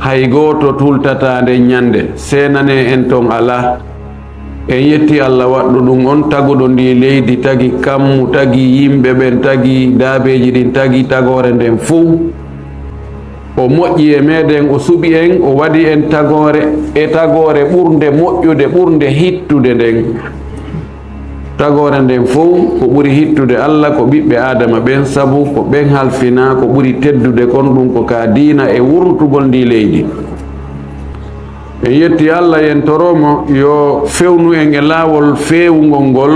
hay goto tultata nde ñande senane en ton ala en yetti Allah waɗɗo ɗum on taguɗo ndi leydi tagi kammu tagi yimɓe ɓen tagi daabeji ɗin tagi tagore nden fuu o moƴƴi e meɗen o suɓi en o waɗi en tagore ɓurde moƴƴude ɓurde hittude nden tagore nden fof ko ɓuri hittude Allah ko ɓiɓɓe adama ɓen sabu ko ɓen halfina ko ɓuri teddude kon ɗum ko ka diina e wurtugol ndi leydi en yetti Allah yen toromo yo fewnu en e laawol feewugol ngol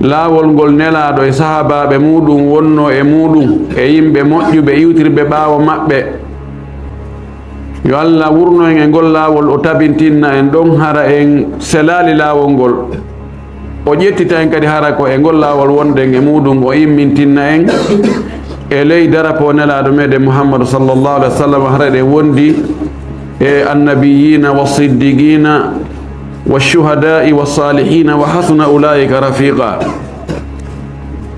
laawol ngol nelaɗo e sahabaɓe muɗum wonno e muɗum e yimɓe moƴƴuɓe iwtirɓe ɓaawo maɓɓe yo Allah wurno en e ngol laawol o tabintinna en ɗon hara en selali laawol ngol o ƴettita en kadi hara ko e ngol laawol wonɗen e muɗum o immintinna en e ley darapo nelaɗo meɗen Muhammadu sallallahu alaihi wa sallam hara ɗen wondi e annabiyina wa siddiqina wa shuhada'i wa salihina wa hasuna ulaika rafiqa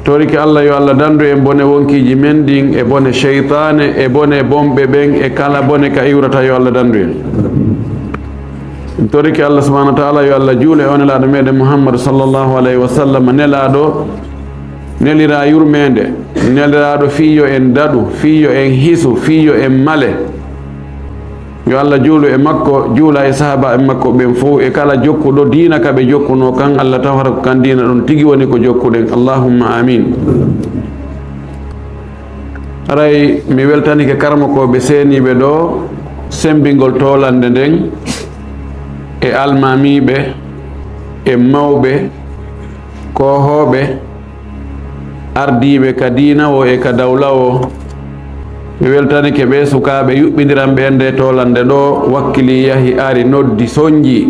toriki Allah yo Allah dandu en bone wonkiji men ɗin e bone cheytane e bone bomɓe ɓen e kala bone ka iwrata yo Allah dandu en toriki Allah subhanahu wa ta'ala yo Allah juule o nelaɗo meɗen Muhammadu sallallahu alaihi wa sallam nelaɗo nelira yurmede neliraɗo fiyo en daɗu fiyo en hisu fiyo en male yo Allah juulu e makko juula e sahaba e makko ɓen fof e kala jokkuɗo diina ka ɓe jokkuno kan Allah tawata ko kan diina ɗon tigi woni ko jokkuɗen allahumma amin aray mi weltanike karmo ko ɓe seeniɓe ɗo sembingol tolande nden e almamiɓe e mawɓe kohoɓe ardiɓe ka diina o e ka dawla o mi weltanike ɓe sukaɓe yuɓɓidiran ɓe nde tolande ɗo wakkili yahi ari noddi soñji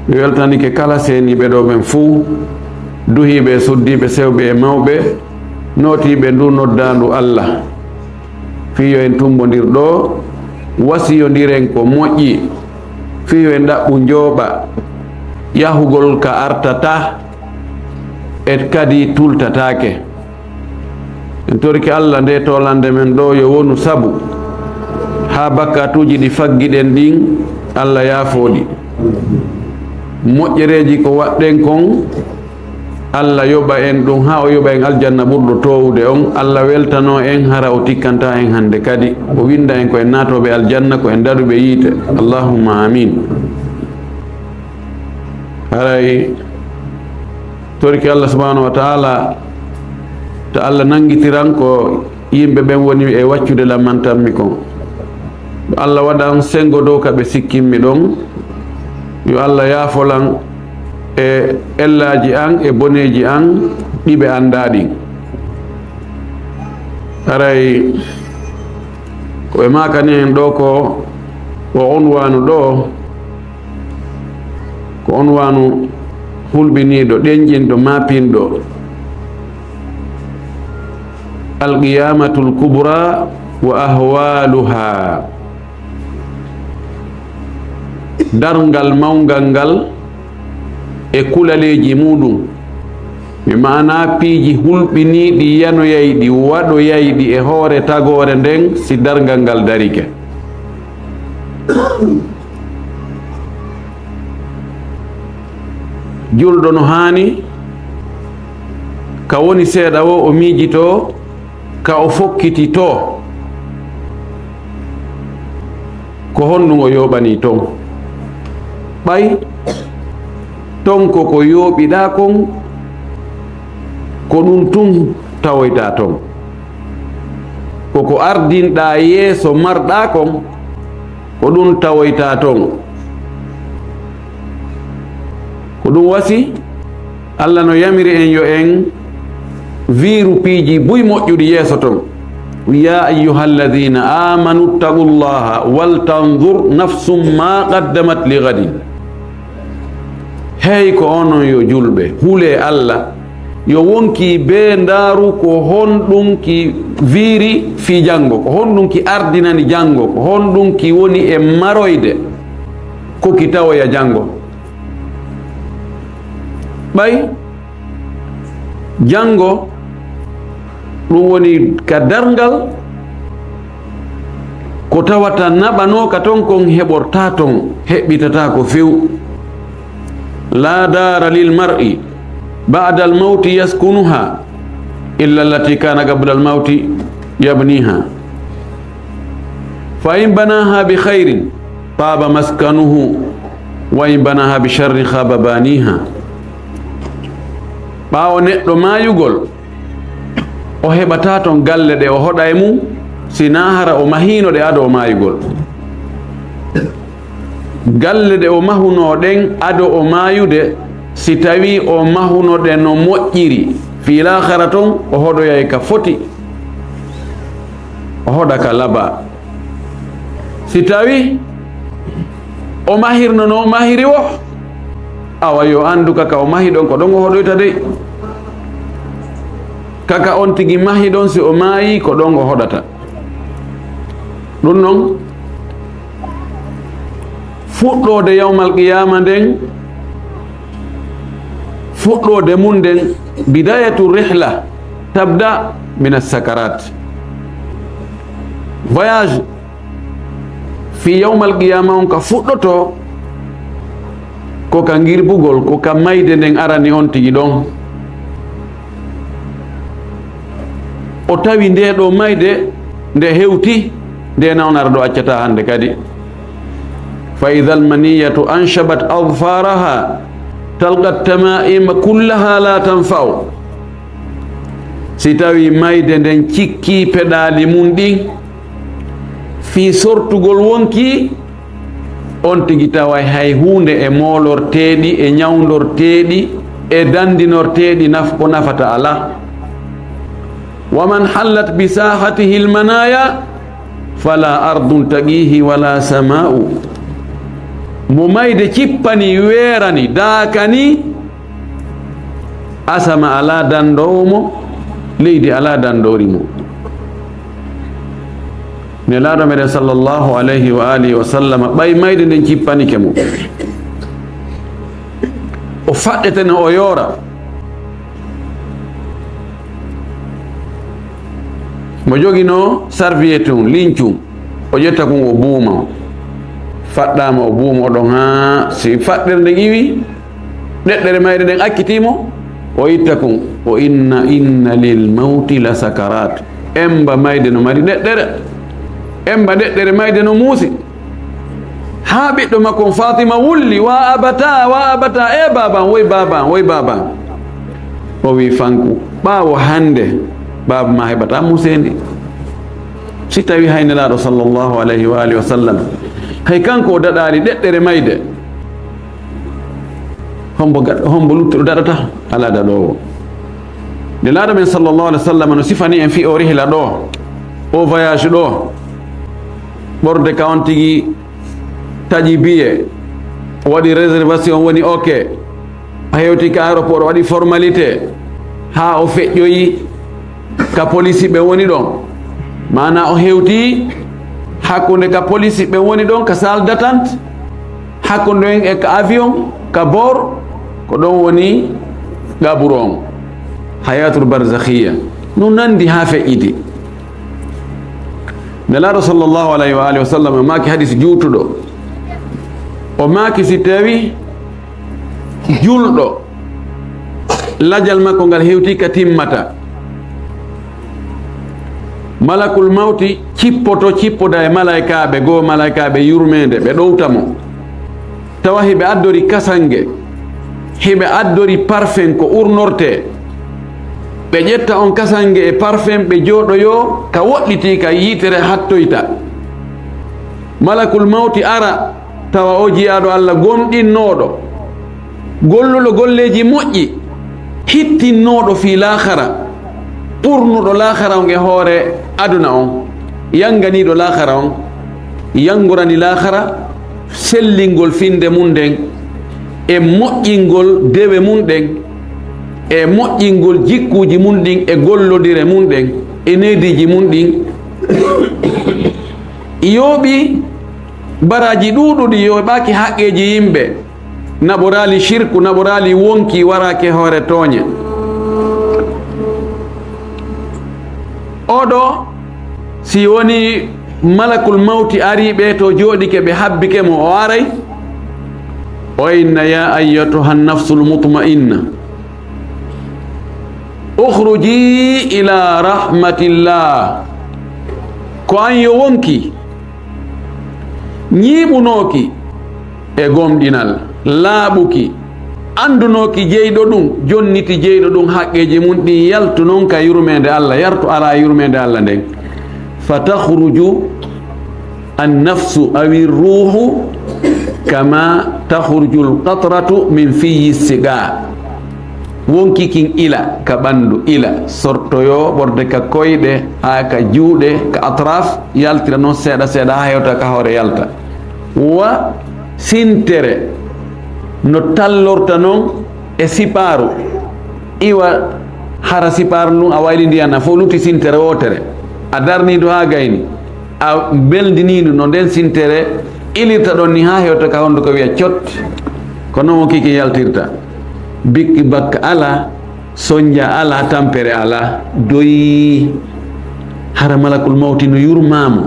mi weltanike kala seeniɓe ɗo ɓen fuu duhiɓe suddiɓe sewɓe e mawɓe nootiɓe ndu noddandu Allah fiyo en tumbodir ɗo wasiyodiren ko moƴƴi fiyo en ɗaɓɓu njooɓa yahugol ka artata e kadi tultatake en torki Allah nde tolande men ɗo yo wonu sabu ha bakkatuji ɗi faggiɗen ɗin Allah yaafoɗi moƴƴereji ko waɗɗen kon Allah yoɓa en ɗum ha o yoɓa en aljanna ɓurɗo towude on Allah weltano en hara o tikkanta en hande kadi o winda en ko en natoɓe aljanna ko en daɗuɓe yiite allahumma amin haray torki Allah subhanahu wa ta'ala to Allah nangitiran ko yimɓe ɓen woni e waccude lammantanmi kon Allah waɗan sengo dow ka ɓe sikkinmi ɗon yo Allah yaafolan e ellaji an e boneji an ɗiɓe andaɗi aray ko ɓe makani en ɗo ko unwanu ɗo ko unwanu hulɓiniɗo ɗenƴinɗo mapinɗo alqiyamatul kubra wa ahwaluha darngal mawngal ngal e kulaleji muɗum mi mana piiji hulɓiniɗi yanoyayɗi waɗoyayɗi e hoore tagore nden si darngal ngal darike julɗo no hani ka woni seeɗa o miijito ka o fokkiti to ko honɗum o yoɓani ton ɓay ton koko yooɓiɗa kon ko ɗum tun tawoyta ton koko ardinɗa yeeso marɗa kon ko ɗum tawoyta ton ko ɗum wasi Allah no yamiri en yo en viru piiji buy moƴƴuɗi yeeso ton ya ayyuha alladina amanu ittaqullaha waltanzur nafsum ma qaddamat li gadin hey ko onon yo julɓe huule Allah yo wonki be ndaaru ko honɗum ki viiri fi janngo ko honɗum ki ardinani janngo ko honɗum ki woni e maroyde ko ki tawoya janngo ɓay janngo ɗum woni ka darngal ko tawata naɓanoka ton kon heɓorta ton heɓɓitata ko few. la dara lil mar'i ba'da al mawti yaskunuha illa allati kana qabla al mawti yabniha fa in banaha bi khairin taba maskanuhu wa in banaha bi sharrin khaba baniha. ɓawo neɗɗo mayugol o heɓata ton galle ɗe o hoɗa e mum sina hara o mahino ɗe ado o mayugol. galle ɗe o mahunoɗen ado o mayude si tawi o mahunoɗe no moƴƴiri fi lahara ton o hoɗoyay ka foti o hoɗa ka laba. si tawi o mahirno no o mahiri o awa yo andu kaka o mahi ɗon ko ɗon o hoɗoyta de. kaka on tigi mahi ɗon si o maayi ko ɗon o hoɗata. ɗum noon fuɗɗode yawmal qiyama nden fuɗɗode mum nden bidayatu rihla tabda min assakarat. voyage fi yawmal qiyama on ka fuɗɗoto ko ka girbugol ko ka mayde nden arani on tigi ɗon. o tawi nde ɗo mayde nde hewti nde nawnara ɗo accata hande kadi. fa idha almaniyatu anshabat adfaraha talqa tamaima kullaha la tanfa'u. si tawi mayde nden cikki peɗali mum ɗin fi sortugol wonki on tigi tawa hay hunde e molorteɗi e ñawdorteɗi e dandinorteɗi ko nafata ala. waman hallat bi sahatihi almanaya fala ardun taqihi wala sama'u. mo mayde cippani weerani daakani asama ala dandowo mo leydi ala dandori mo. nelaɗo meɗen sallllahu alayhi wa alihi wa sallam ɓay mayde nden cippanike mo o faɗɗetene o yoora. mo jogino serviette um lincum o ƴetta kon o buuma faɗɗama o buuma oɗon ha si faɗɗere nden iwi ɗeɗɗere mayde nden akkitimo o itta kon o inna lil mawti la sakarat. emba mayde no mari ɗeɗɗere emba ɗeɗɗere mayde no muusi ha ɓiɗɗo makko Fatima wulli wa abata e baban woy baban o wi fanku ɓawo hande baba ma heɓata musendi. si tawi hay nelaɗo sallllahu alayhi wa alihi wa sallam hay kanko o daɗali ɗeɗɗere mayde hombo luttuɗo daɗata ala daɗowo. nelaɗo men sallllahu alayhi wa sallam no sifani en fi o rihla ɗo o voyage ɗo ɓorde ka on tigi taƴi biye o waɗi réservation woni ok o hewti ka aéroport o waɗi formalité ha o feƴƴoyi ka police ɓe woni ɗon mana o hewti hakkude ka police ɓe woni ɗon ka salle d'attente hakkude en e ka avion ka bord ko ɗon woni gaburo on hayatul barzakhiya no nandi ha feƴƴiti. nelaɗo sallllahu alayhi wa alihi wa sallam maki hadis juutuɗo o maki si tawi julɗo lajal makko ngal hewti ka timmata malakul mawti cippoda e malaikaɓe goo malaikaɓe yurmede ɓe ɗowtamo tawa hiɓe addori kasange hiɓe addori parfum ko urnorte ɓe ƴetta on kasange e parfum ɓe jooɗoyo ka woɗɗiti ka yitere hattoyta. malakul mawti ara tawa o jiyaɗo Allah gonɗinnoɗo golluɗo golleji moƴƴi hittinnoɗo fi lahara ɓurnuɗo lahara on e hoore aduna on yanganiɗo lahara on yangorani lahara sellingol finde mum nden e moƴƴingol dewe mum ɗen e moƴƴingol jikkuji mum ɗin e gollodire mum ɗen e nediji mum ɗin yooɓi baraji ɗuɗuɗi yoɓaki haqqeji yimɓe naɓorali shirku naɓorali wonki warake hoore tooñe. oɗo si woni malakul mawti ari ɓe to jooɗike ɓe habbike mo o aray o inna ya ayyatuha nafsul mutma'inna ukhruji ila rahmatillah ko an yo wonki ñiiɓunoki e gomɗinal laaɓuki andunoki jeyɗo ɗum jonniti jeyɗo ɗum haqqeji mum ɗi yaltu noon ka yurmede Allah yartu ala yurmede Allah nden fatakhruju annafsu awi ruhu kama takhruju alqatratu min fiyi siga wonki kin ila ka ɓandu ila sortoyo ɓorde ka koyɗe ha ka juuɗe ka atraf yaltira noon seeɗa seeɗa ha hewta ka hoore yalta wa sintere no tallorta noon e siparu iwa hara siparu ndun a wayli ndiyana fof luti sintere wotere a darnidu ha gayni a beldinidu no nden sintere ilirta ɗon ni ha hewta ka hondu ko wiya cot ko noon mo kiki yaltirta bikki bakka ala soñja ala tampere ala doyi hara malakul mawti no yurmamo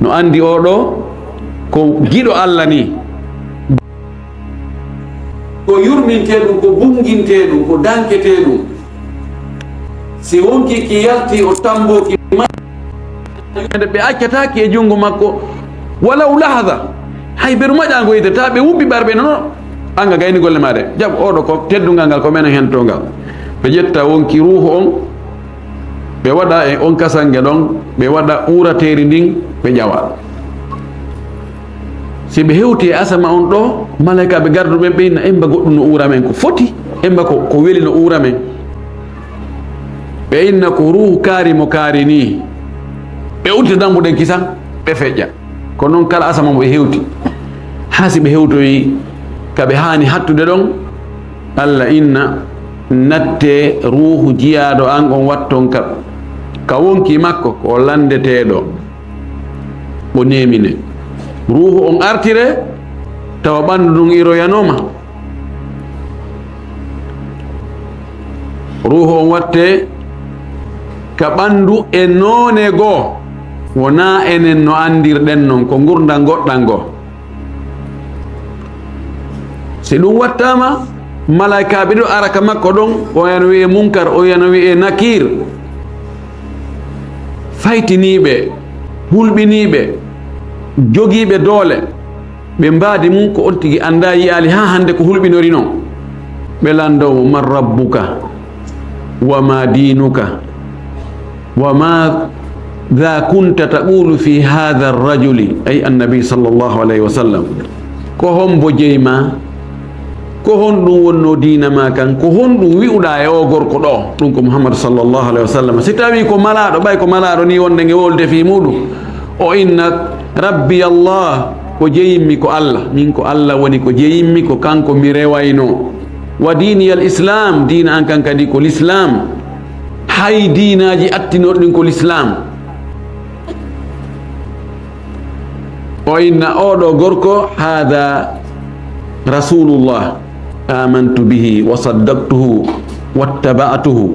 no andi oɗo ko giɗo Allah ni ko yurminte ɗum ko bunginte ɗum ko dankete ɗum si wonki ki yalti o tamboki ɓe accataki e jungo makko walaw lahada hay ɓeru maƴango yite ta ɓe wubbi ɓarɓe nono anga gayni golle maɗe jab oɗo ko teddungal ngal ko menen hen to ngal ɓe ƴetta wonki ruhu on ɓe waɗa e on kasangue ɗon ɓe waɗa urateri ndin ɓe ƴawa si ɓe hewti e asama on ɗo malaika ɓe garduɓe ɓe inna emba goɗɗum no ura men ko foti emba ko weeli no ura men ɓe inna ko ruhu kaari mo kaari ni ɓe udita dambuɗen kisan ɓe feƴƴa ko noon kala asama mo ɓe hewti ha si ɓe hewtoyi kaɓe hani hattude ɗon Allah inna natte ruhu jiyaɗo an on watton ka wonki makko ko landeteɗo o nemine ruhu on artire tawa ɓandu ɗum iroyanoma ruhu on watte ka ɓandu e noone goo wona enen no andirɗen noon ko gurdal goɗɗal ngo si ɗum wattama malaikaɓe ɗo araka makko ɗon o yana wiye munkar o yana wiye nakir faytiniɓe hulɓiniɓe jogiiɓe doole ɓe mbaadi mum ko on tigi anda yiyali ha hande ko hulɓinori noon ɓe landomo man rabbuka wa ma dinuka wa ma dha kunta taqulu fi hadha arrajuli ay annabi sallllahu alayhi wa sallam ko hombo jeyma ko honɗum wonno diina ma kan ko honɗum wi'uɗa e o gorko ɗo ɗum ko muhammadu sallllahu alayhi wa sallam si tawi ko malaɗo ɓay ko malaɗo ni wonde nge wolde fi muɗum o inna rabbi Allah ko jeyimmi ko Allah min ko Allah woni ko jeyimmi ko kanko mi rewayno wa dini al islam dina an kan kadi ko l'islam hay dinaji attinoɗin ko l'islam o inna oɗo gorko hada rasulullah amantu bihi wa saddaqtuhu wattaba'tuhu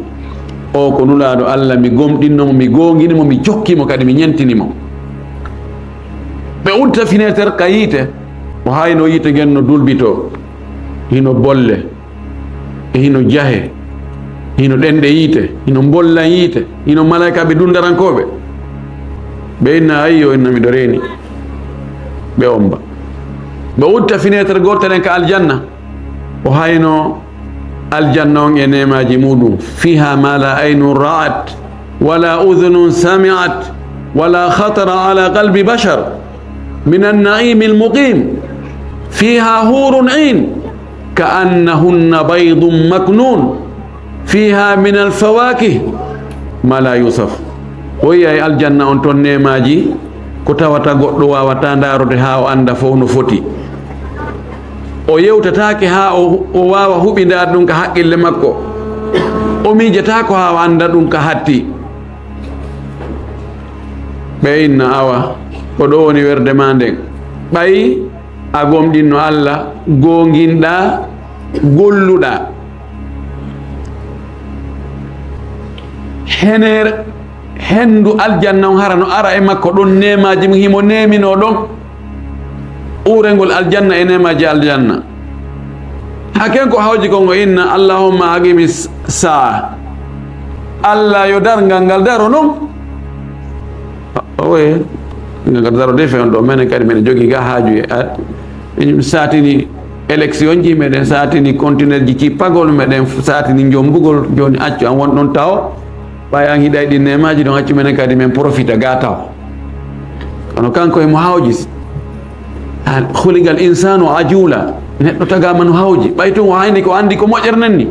o ko nulaɗo Allah mi gomɗinnomo mi gonginimo mi jokkimo kadi mi ñentinimo ɓe udta finétre ka yiite o hayno yiite gen no dulbito hino bolle e hino jahe hino ɗenɗe yiite hino bollan yiite hino malaikaɓe dundarankoɓe ɓe inna ayyo inna miɗo reeni ɓe omba ɓe udta finétre gotelen ka aljanna o hayno aljanna on e nemaji muɗum fiha ma la aynun ra'at wala udhunun sami'at wala khatara ala qalbi bashar من النعيم المقيم فيها حور عين كأنهن بيض مكنون فيها من الفواكه ما لا يوصف ويا الجنة أنتون نيماجي كتاوتا غدوا وتاندارode ha o anda fof no foti o yewtatake ha o wawa huɓindade ɗum ka haqqille makko o miijata ko ha o anda ɗum ka hatti ɓe inna awa ko ɗo woni werde ma nden ɓayi a gomɗinno Allah gonginɗa golluɗa henere hendu aljanna on hara no ara e makko ɗon nemaji mo himo nemino ɗon urengol aljanna e nemaji aljanna haken ko hawji kongo inna allahumma aqimi saa allah yo dargal ngal daro noon oye ngal daro defe on ɗo menen kadi minen jogui ga haaju e satini élection ji meɗen satini continuer ji cippagol meɗen satini jombugol joni accu an won ɗon taw ɓay an hiɗay ɗi nemaji ɗon accu menen kadi min profita ga taw kono kanko emo hawji huligal insanu ajula neɗɗo tagama no hawji ɓay tun o hayni ko andi ko moƴƴernen ni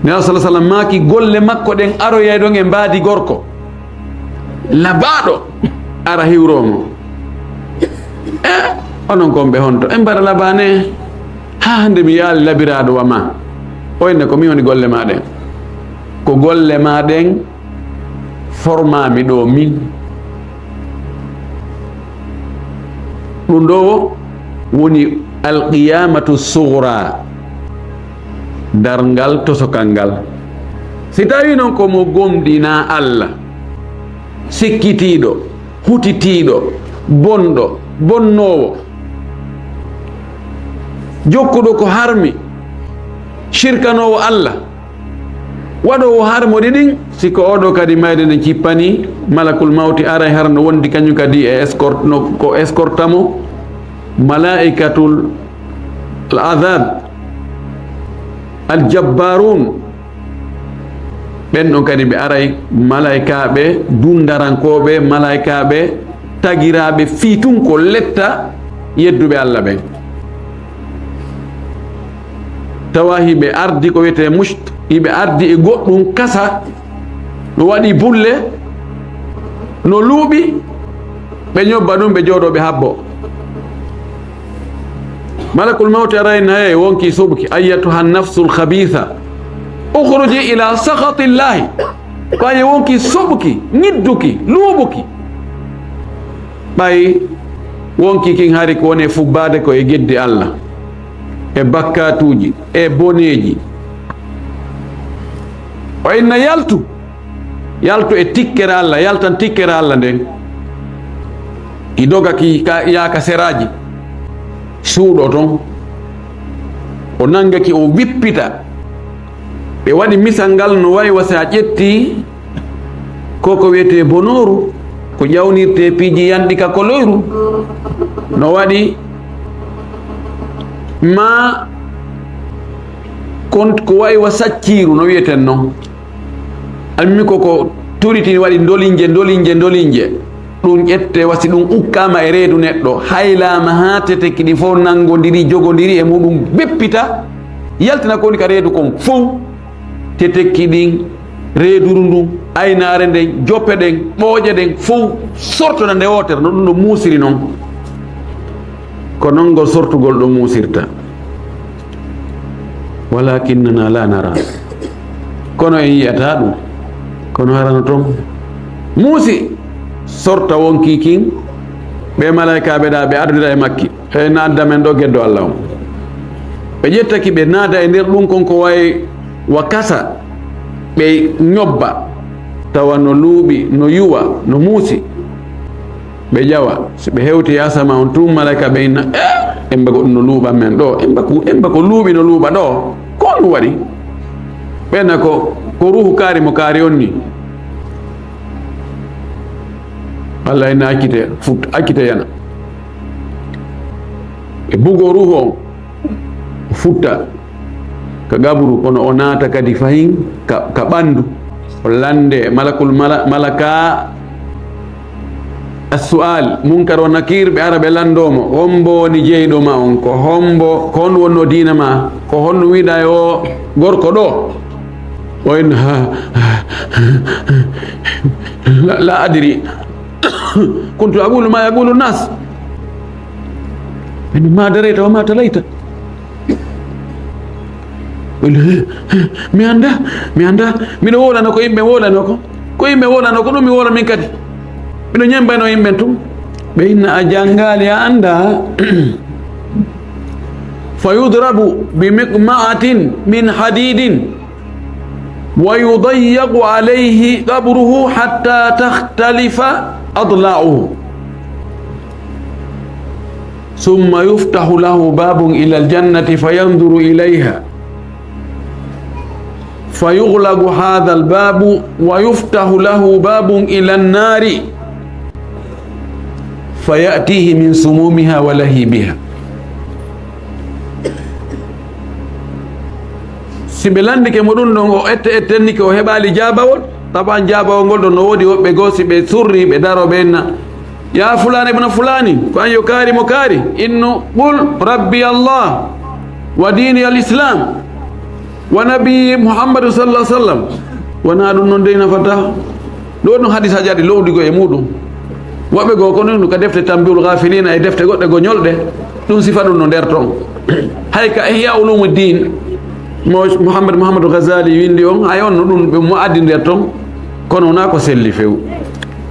nela sa sallam maki golle makko ɗen aroyay ɗon e mbaadi gorko labaɗo ara hiwromo onon komɓe honto en mbaɗa labane ha hande mi yaali labiraɗo wa ma oyne ko mi woni golle maɗen ko golle maɗen formami ɗo min ɗum ɗo woni alqiyamatu sugra darngal tosokal ngal si tawi noon komo gomɗina allah sikkitiɗo hutitiɗo bonɗo bonnowo jokkuɗo ko harmi shirkanowo allah waɗowo harmoɗi ɗin siko oɗo kadi mayde nde cippani malakul mawti ara har no wondi kañum kadi e escorte no ko escortamo malaikatul al adab al jabbarun ɓen ɗon kadi ɓe aray malaikaɓe dundarankoɓe malaikaɓe tagiraɓe fiitun ko letta yedduɓe allah ɓen tawa hiɓe ardi ko wiyete musht hiɓe ardi e goɗɗum kasa no waɗi bulle no luuɓi ɓe ñobba ɗum ɓe jooɗoɓe habbo malakul mawti arayna hey wonki subki ayyatuha nafsul khabitha ukhruji ila sakhatillahi ko aye wonki subki ñidduki luuɓuki ɓay wonki kin hari ko woni fubbade ko e geddi allah e bakkatuji e boneji o inna yaltu e tikkere allah yaltan tikkere allah nden i doga ki yaaka seraji suuɗo toon o nangaki o wippita ɓe waɗi misal ngal no wayi wasa a ƴetti koko wiyete bonoru ko ƴawnirte piiji yanɗi ka koloyru no waɗi ma ko wayi wa sacciru no wiyeten noon almimi koko turitini waɗi dolinje ɗum ƴette wasi ɗum ukkama e reedu neɗɗo haylama ha teteki ɗi fof nangodiri jogodiri e muɗum beppita yaltina ko woni ka reedu kon fof tetekki ɗin reeduru ndun aynare nden joppe ɗen ɓooƴe ɗen fof sortona nde wotere no ɗum ɗo muusiri noon ko noon ngol sortugol ɗo muusirta walakinnana la nara kono en yiyata ɗum kono harano toon muusi sorta wonki kin ɓe malaikaɓe ɗa ɓe ardira e makki e nadda men ɗo geddo allah on ɓe ƴettaki ɓe naada e nder ɗum kon ko wayi wa kasa ɓe ñobba tawa no luuɓi no yuwa no muusi ɓe ƴawa so ɓe hewti yasama on tum malaika ɓe inna emba ko ɗum no luuɓa men ɗo emba ko luuɓi no luuɓa ɗo ko ɗum waɗi ɓenna ko ruhu kaari mo kaari on ni Allah ina akkite yana e bugo ruhu on futta ka gabru kono o naata kadi fahin ka ɓandu o lande malaka as-su'al munkar wa nakir ɓe ara ɓe landomo hombo woni jeyɗo ma on ko hombo ko hon wonno diina ma ko honno wiɗa o gorko ɗo o en la adiri kuntu aqulu ma yaqulu nas ma darayta wa ma talayta mi anda miɗo wolano ko yimɓe wolano ko yimɓe wolano ko ɗum mi wola min kadi miɗo ñembayno yimɓen tum ɓe inna a jangali a anda fa yudrabu bi miqma'atin min hadidin ويضيق عليه قبره حتى تختلف أضلاعه ثم يفتح له باب إلى الجنة فينظر إليها فيغلق هذا الباب ويفتح له باب إلى النار فيأتيه من سمومها ولهيبها. Simbelandi ke modun no ettenni ko hebali jabawol taban jabawol gol don no wodi wobbe gosi be surri be daro benna ya fulani ibn fulani ko an yukari mukari innu qul rabbi allah wa dini al-islam wa nabi muhammad sallallahu alaihi wasallam wana dun non deyna fata do no hadisa jadi lowdi go e mudum wobbe go ko non ka defte tambiul ghafilina e defte godde go nyolde dum sifa dun no der ton hayka ihya ulumuddin Muhammad Ghazali windi on ayon no dum be mo addi nder ton kono na ko selli few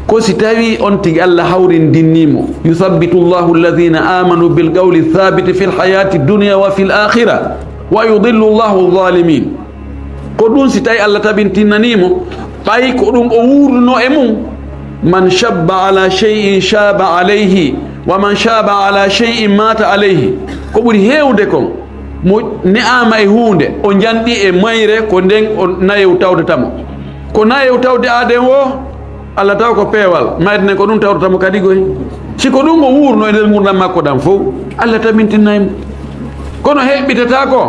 ko si tawi on tigi Allah hawrin dinnimo yuthabbitu Allahu alladhina amanu bil qawli thabit fil hayati dunya wa fil akhirah wa yudhillu Allahu adh-dhalimin ko dum si tawi Allah tabintinanimo bay ko dum o wurno e mum man shabba ala shay'in shaba alayhi wa man shaba ala shay'in mata alayhi ko buri hewde kon mo ne'ama e hunde o jandi e mayre ko nden o nayew tawde tamo ko nayew tawde aden o Allah taw ko peewal mayde ko dum tawde tamo kadi goy si ko dum o wurno e nder gurdam makko dam fo Allah tamintinaymo kono hebbitata ko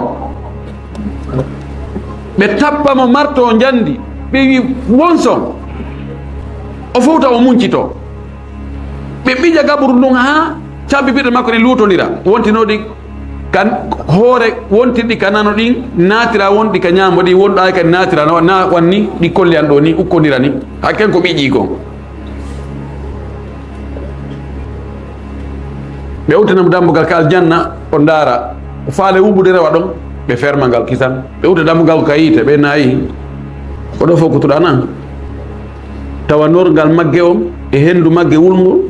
be tappa mo marto o jandi be wi wonson o fowta o muncito be bija gaburu dum ha cabbi bidde makko ne lutondira wontinodi kan hore wonti di kanano din natira wonti ka nyambo di wonda ka natira na wanni di kolli ando ni ukkodira ni hakken ko biji ko be utanam dambugal kal janna o ndara faale wubude rewa don be fermangal kisan be uta dambugal kayite be nayi ko do foko tudana tawa norgal magge o e hendu magge wulmo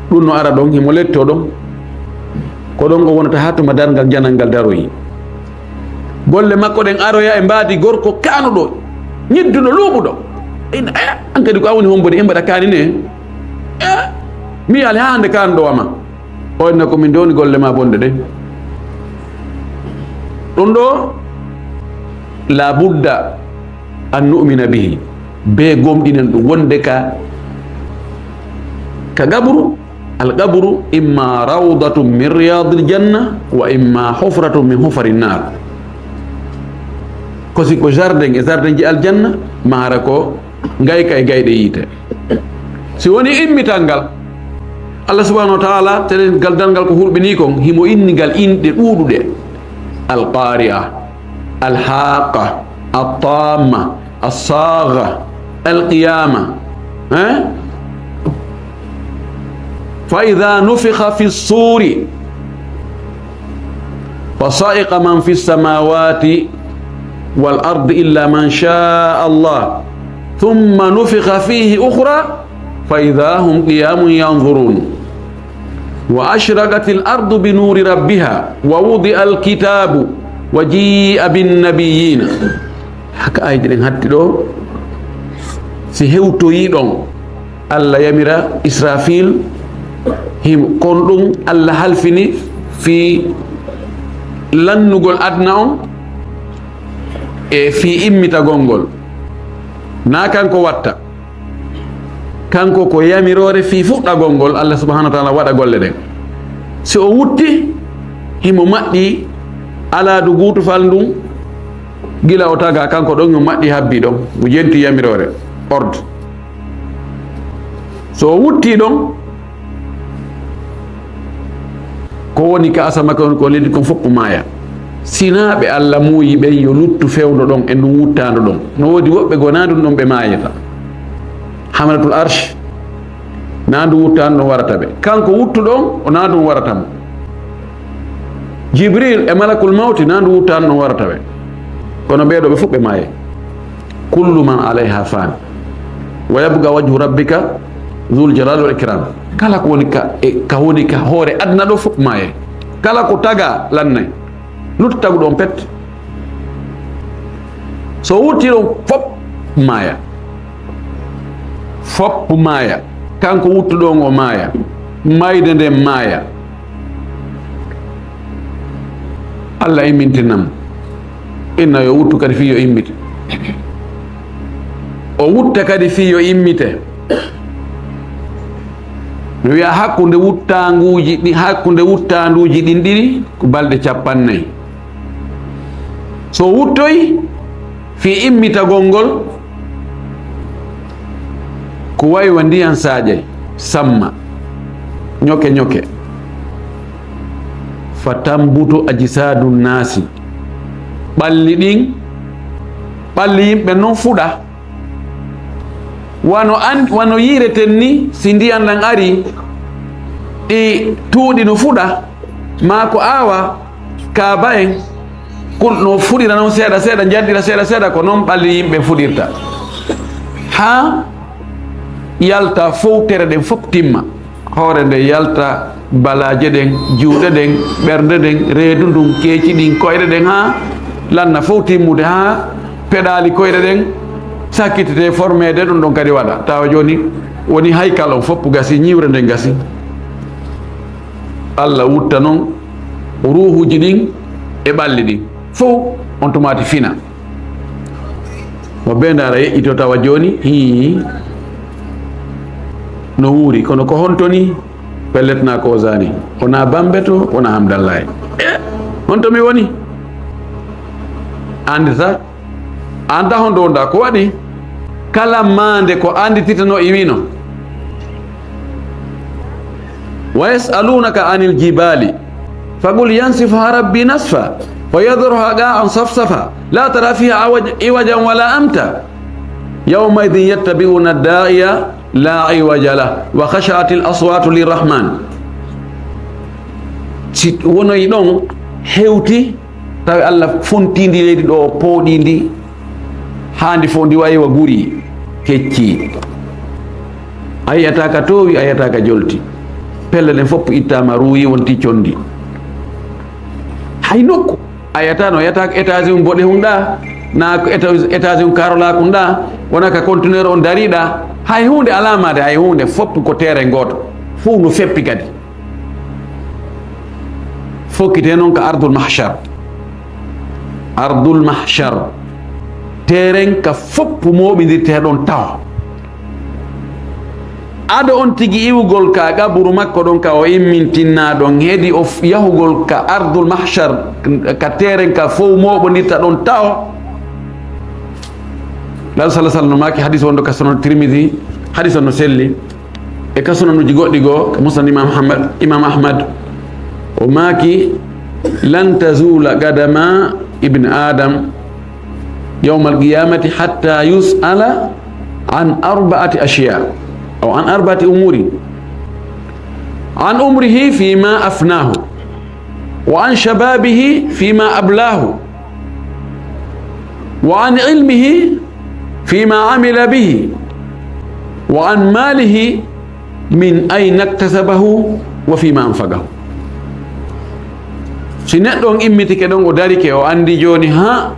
dun no ara don himo letto don ko don go wonata hatuma dargal janangal daroyi golle makko den aroya e mbaadi gorko kanudo nyiddudo lubudo an kadi ko awni hombode e mbada kanine mi ali hande kando ama o na ko min doni golle ma bonde de don do la budda an nu'mina bihi be gomdinen dum wonde ka gabru القبر إما روضة من رياض الجنة وإما حفرة من حفر النار كوسي كو جاردن جي الجنة ما ركو غاي كاي غاي دي يته سي وني إمي تانغال الله سبحانه وتعالى تلين غال دانغال كو هولبني كون هيمو إني غال إندي دودو القارعة الحاقة الطامة الصاغة القيامة فإذا نفخ في الصور فصائق من في السماوات والأرض إلا من شاء الله ثم نفخ فيه أخرى فإذا هم قيام ينظرون وأشرقت الأرض بنور ربها ووضع الكتاب وجيء بالنبيين حكا أيدين هاتلو سيهوتو يدون الله يمير إسرافيل him kon dum Allah halfini fi lannugol adna on e fi immita gongol na kanko watta kanko ko yamirore fi fudda gongol Allah subhanahu wa ta'ala wada golle den si o wutti himo maddi ala du gutu faldum gila o taga kanko don mo maddi habbi don mo jenti yamirore ordre so wutti don ko woni ka asama ko leddi ko foppu maya sina be Allah muyi be yo luttu fewdo don en dum wuttando don no wodi wobbe go nandu don be mayata hamalatul arsh nandu wuttando warata be kanko wuttu don o nandu warata mo jibril e malakul maut nandu wuttando warata be kono beedo be fubbe maye kullu man alayha fan wa yabqa wajhu rabbika dhul jalali wal ikram kala ko woni ka woni ka hore adna do fop maye kala ko taga lanne lut tagu don pet so wuti do fop maya, fopp maya, kanko wuttuɗon o maya, mayde nden maya. Allah immintinam inna yo wuttu kadi fi yo immite, o wutta kadi fi yo immite. mi wiya hakkunde wuttanduji ɗin ɗiɗi ko balɗe 40. so wuttoy fi immitagol ngol ko waywa ndiyan saƴay samma ñoke ñoke fa tambutu ajisadu nasi, ɓalli ɗin ɓalli yimɓe noon fuɗa wano yireten ni si ndiyan ɗan ari ɗi tuuɗi no fuɗa ma ko awa kaaba en no fuɗira noon seeɗa seeɗa jardira seeɗa seeɗa ko noon ɓalli yimɓe fuɗirta ha yalta fowtere ɗen fof timma, hoore nde yalta balaje ɗen, juuɗe ɗen, ɓernde ɗen, reedu ndun, keeci ɗin, koyɗe ɗen, ha lanna fof timmude, ha peɗali koyɗe ɗen sakkitete formede ɗum ɗon kadi waɗa tawa joni woni haykal on fopp gasi, ñiwre nden gasi. Allah wutta noon ruhuji ɗin e ɓalli ɗin fof on tumati fina mo ɓe ndara yeƴƴito tawa joni hi no wuuri kono ko hontoni pelletna ko zani wona bambeto wona hamdallahi honto mi woni andita anda hondo nda ko waɗi kala mande ko andititano e wino wa yasalunaka anil jibali faqul yansifuha rabbi nasfa wa yadhruha qa'an safsafa la tara fiha iwajan wala amta yawma idhin yattabi'una ad-da'iya la iwaja lah wa khashatil aswatu lirrahman. si wonoyi ɗon hewti tawi Allah fontindi leydi ɗo pooɗindi handi fo ndi wayi wa guri kecci a yiyata ka towi a yiyata ka jolti pelle ɗen fof ittama ruwi wonti condi hay nokku a yiyata no yiyata ko étage um boɗe humɗa na ko étage um karola kumɗa wona ka conteneur on dariɗa hay hunde alamade hay hunde fof ko terrain goto fof no feppi kadi fokkite noon ko ardul mahchar, ardul mahchar terrain ka fopp moɓidirte ɗon tawa ado on tigi iwugol ka gaburu makko ɗon ka o immintinna ɗon heedi o yahugol ka ardul mahchar ka terrain ka fof moɓodirta ɗon tawa. Laal sallah sallam no maki hadis wonɗo ka sunan Tirmidhi, hadis on no selli e ka sunanuji goɗɗi goo musnad imam ahmad o maki lan tazula qadama ibn adam yawma alqiyamati hatta yus'ala an arba'ati ashya aw an arba'ati umuri an umrihi fima afnahu wa an shababihi fima ablahu wa an ilmihi fima amila bihi wa an malihi min ayna iktasabahu wa fima anfaqahu. si neɗɗo on immitike ɗon o darike o andi joni ha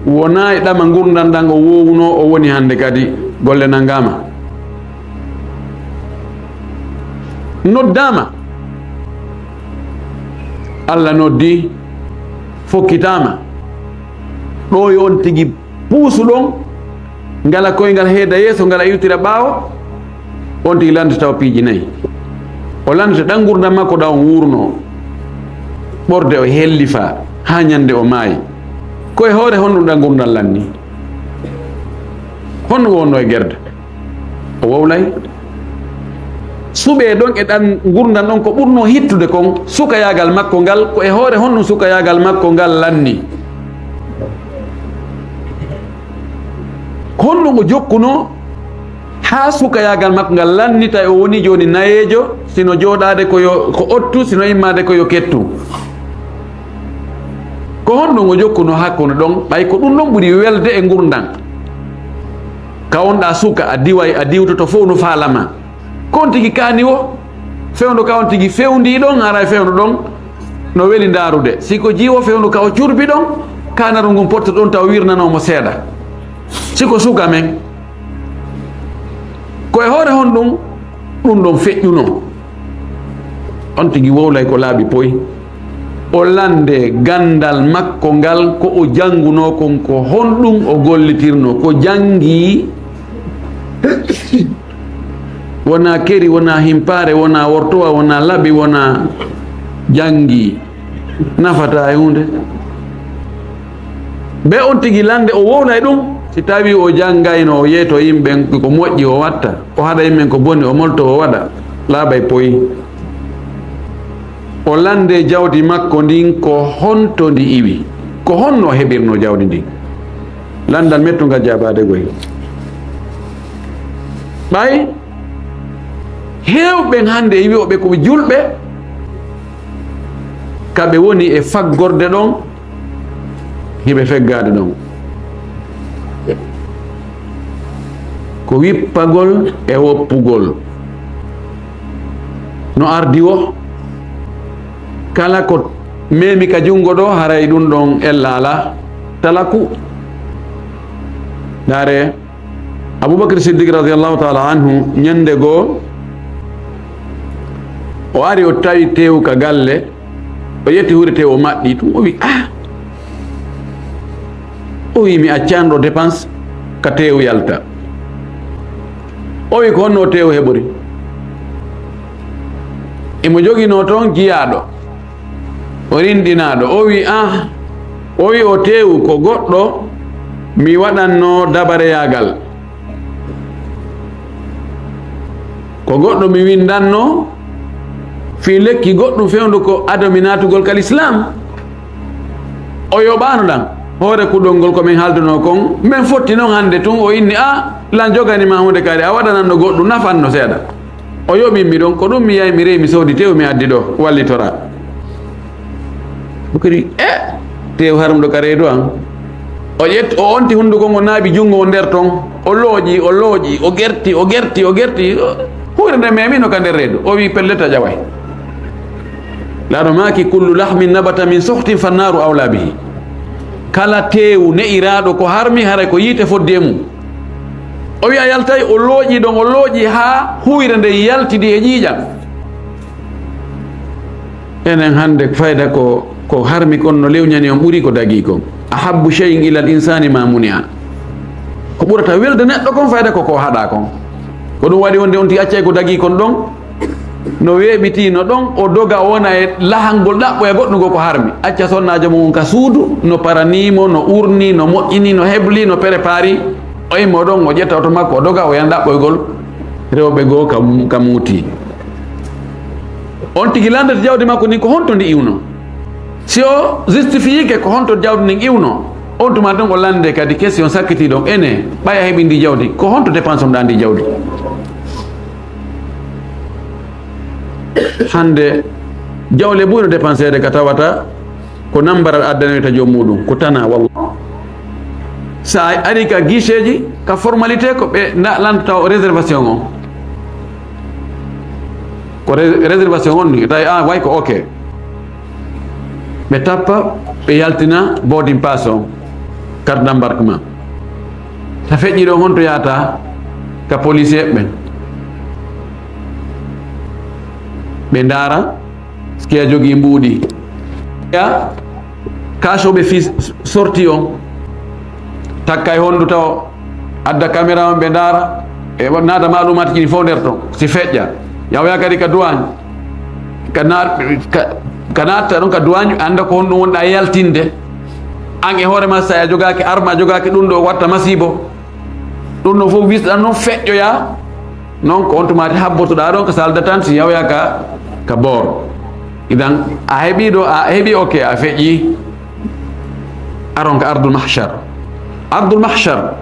wona e ɗama gurdam ɗam o wowuno o woni hande kadi golle nangama noddama Allah noddi fokkitama ɗo yo on tigi puusu ɗon ngala koyngal heeda yeeso ngala iwtira ɓaawo on tigi landata tawa piiji nayyi o landata ɗan gurdam makko ɗa on wurno ɓorde o hellifa ha ñande o maayi koye hoore honɗum ɗan gurdam lanni honno wonno e guerde o wowlay suɓe ɗon e ɗan gurdam ɗon ko ɓurno hittude kon sukayagal makko ngal ko e hoore honɗum sukayagal makko ngal lanni honɗum o jokkuno ha sukayagal makko ngal lannita o woni joni nayejo sino joɗade ko ottu sino immade koyo kettu ko honɗum o jokkuno hakkuno ɗon ɓay ko ɗum ɗon ɓuuri welde e gurdam ka wonɗa suka a diway a diwtoto fof no faalama kon tigi kani o fewndo ka on tigi fewndi ɗon ara fewndo ɗon no weli darude siko jiwo fewndo ka o curbi ɗon kanaru ngun potta ɗon taw wirnanomo seeɗa siko suka men koye hoore hon ɗum ɗon feƴƴuno on tigi wowlay ko laaɓi poyi o lande gandal makko ngal ko o janguno kon ko honɗum o gollitirno ko jangi wona keri wona himpare wona wortowa wona laɓi wona jangi nafata e hunde be on tigi lande o wowlay ɗum si tawi o jangayno o yeeto yimɓe ko moƴƴi o watta o haɗa yimɓen ko bonni o molto o waɗa laaɓay poyi o lande jawdi makko ndin ko honto ndi iwi ko honno heɓirno jawdi ndin landal mettugal jabade goy ɓay hewɓen hande iwi oɓe koɓe julɓe kaɓe woni e faggorde ɗon hiɓe feggade ɗon ko wippagol e woppugol no ardi o kala ko memi ka jungo ɗo haray ɗum ɗon ella ala talaku dare Abubakar Siddiq radiallahu taala anhu ñande goo o ari o tawi tew ka galle o yetti huuri tew o maɗɗi tum o wi o wi mi accanɗo dépense ka tew yalta o wi ko honno tew heɓori imo jogino toon jiyaɗo o rinɗinaɗo o wi o wi o tew ko goɗɗo mi waɗanno dabareyagal ko goɗɗo mi windanno fi lekki goɗɗum fewndu ko adami natugol kal islam o yoɓano ɗan hoore kuɗol ngol komin halduno kon min fotti noon hande tun o inni lan joganima hunde kadi a waɗananno goɗɗum nafanno seeɗa o yoɓinmi ɗon ko ɗum mi yahi mi rewi mi sowdi tew mi addi ɗo wallitora bukiri tew harum ɗo ka reedu an o ƴetti o onti hunduko ngo naaɓi jungo o nder ton o looƴi o gerti huure nde memino ka nder reedu o wi pelleta ƴaway laaɗo maki kullu lahmin nabata min sohtin fannaru awla bihi kala tew ne'iraɗo ko harmi haray ko yiite fodde mum o wi a yaltay o looƴi ɗon o looƴi ha huyre nde yaltidi e ƴiiƴam enen hande fayda ko harmi kon no lewñani on ɓuuri ko dagi kon ahabbu cheyin ila l insani ma munia ko ɓurata welde neɗɗo kon fayda koko haɗa kon ko ɗum waɗi wonde on ti accay ko dagi kon ɗon no weeɓitino ɗon o doga o wona e lahangol ɗaɓɓo e goɗɗugo ko harmi acca sonnajo mum ka suudu no paranimo no urni no moƴƴini no hebli no prépari o immo ɗon o ƴetta oto makko o doga o yan ɗaɓɓoygol rewɓe goo ka muuti on tigi landata jawdi makko ni ko honto ndi iwno si o justifiike ko honto jawdi ndin iwno on tuma tan o lande kadi question sakkiti ɗon ene ɓaya heeɓi ndi jawdi ko honto dépense on ɗa ndi jawdi hande jawle ɓuyno dépensede ka tawata ko nambaral addanoyta joom muɗum ko tana wallah sa ari ka guichet ji ka formalité ko ɓe lantata o réservation on ko réservation on ni tawi way ko ok ɓe tappa ɓe yaltina boarding pass on carte d'embarquement ta feƴƴi ɗon honto yata ka policier ɓen ɓe ndaara ski a jogii mbuuɗi ya kasoɓe fi sorti on takka e honndu taw adda caméra on ɓe ndaara e naata maɗumata ƴini fof nder ton si feƴƴa yawya kadi ka douane ka natta ɗon ka douane anda ko honɗum wonɗa yaltinde an e hoorema sa a jogaki arme a jogaki ɗum ɗo watta masibo ɗum ɗo fof wisɗan noon feƴƴoya noon ko on tumati habbotoɗa ɗon ko salda tan si yawya ka boor idan a heeɓi ɗo a heeɓi ok a feƴƴi aron ka ardul mahchar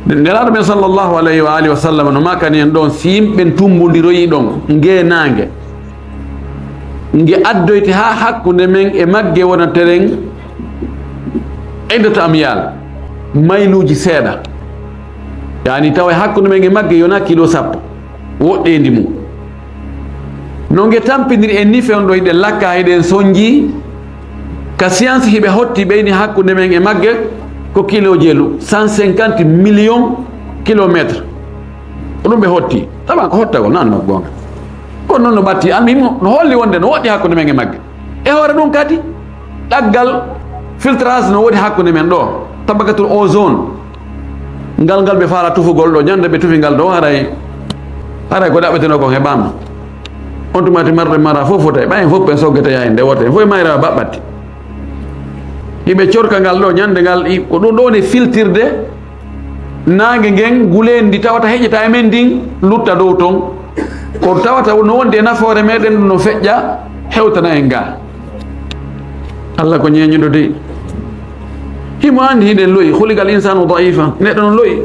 nelaɗo men sallllahu alayhi wa alihi wa sallam no makani en ɗon si yimɓe tumbodiroyi ɗon ngenage nge addoyte ha hakkude men e magge wona teren eddata amyal mayluji seeɗa yani tawa hakkude men e magge yona kilo sappo woɗɗendi mum no nge tampidiri en ni fewn ɗo hiɗen lakka hiɗen soñji ka science hiɓe hotti ɓeyni hakkude men e magge ko kilo jelu 150 millions kilomètres ɗum ɓe hotti tawa ko hottagol nan no gonga ko noon no batti almimo no holli wonde no woɗɗi hakkude men e magge e hoore ɗum kadi ɗaggal filtrage no woodi hakkude men ɗo tabakatul ozone ngal ɓe faala tufugol ɗo ñande ɓe tufi ngal ɗo haray ko ɗaɓɓeteno kon heɓama on tumati marde mara fof fotay ɓayen fof ɓen soggete yahen nde wote fof e mayrewa baɓɓatti hiɓe corka ngal ɗo ñande ngal ko ɗum ɗo woni filtirde nangue ngen gulendi tawata heƴƴata e men ndin lutta dow ton ko tawata no wondi e nafoore meɗen ɗum no feƴƴa hewtana en ga Allah ko ñeñuɗo de himo andi hiɗen loyi huligal insanu daifa neɗɗo no loyi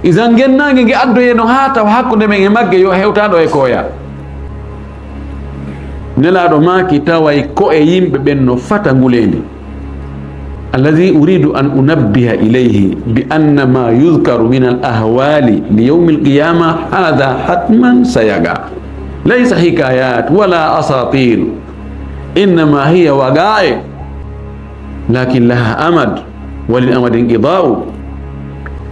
isan gennangue ngue addoyeno ha taw hakkude men e magge yo hewtaɗo e kooya nelaɗo maaki taway ko e yimɓe ɓen no fata ngulendi الذي أريد أن أنبه إليه بأن ما يذكر من الأهوال ليوم القيامة هذا حتما سيقع ليس حكايات ولا أساطير إنما هي وقائع لكن لها أمد وللأمد انقضاء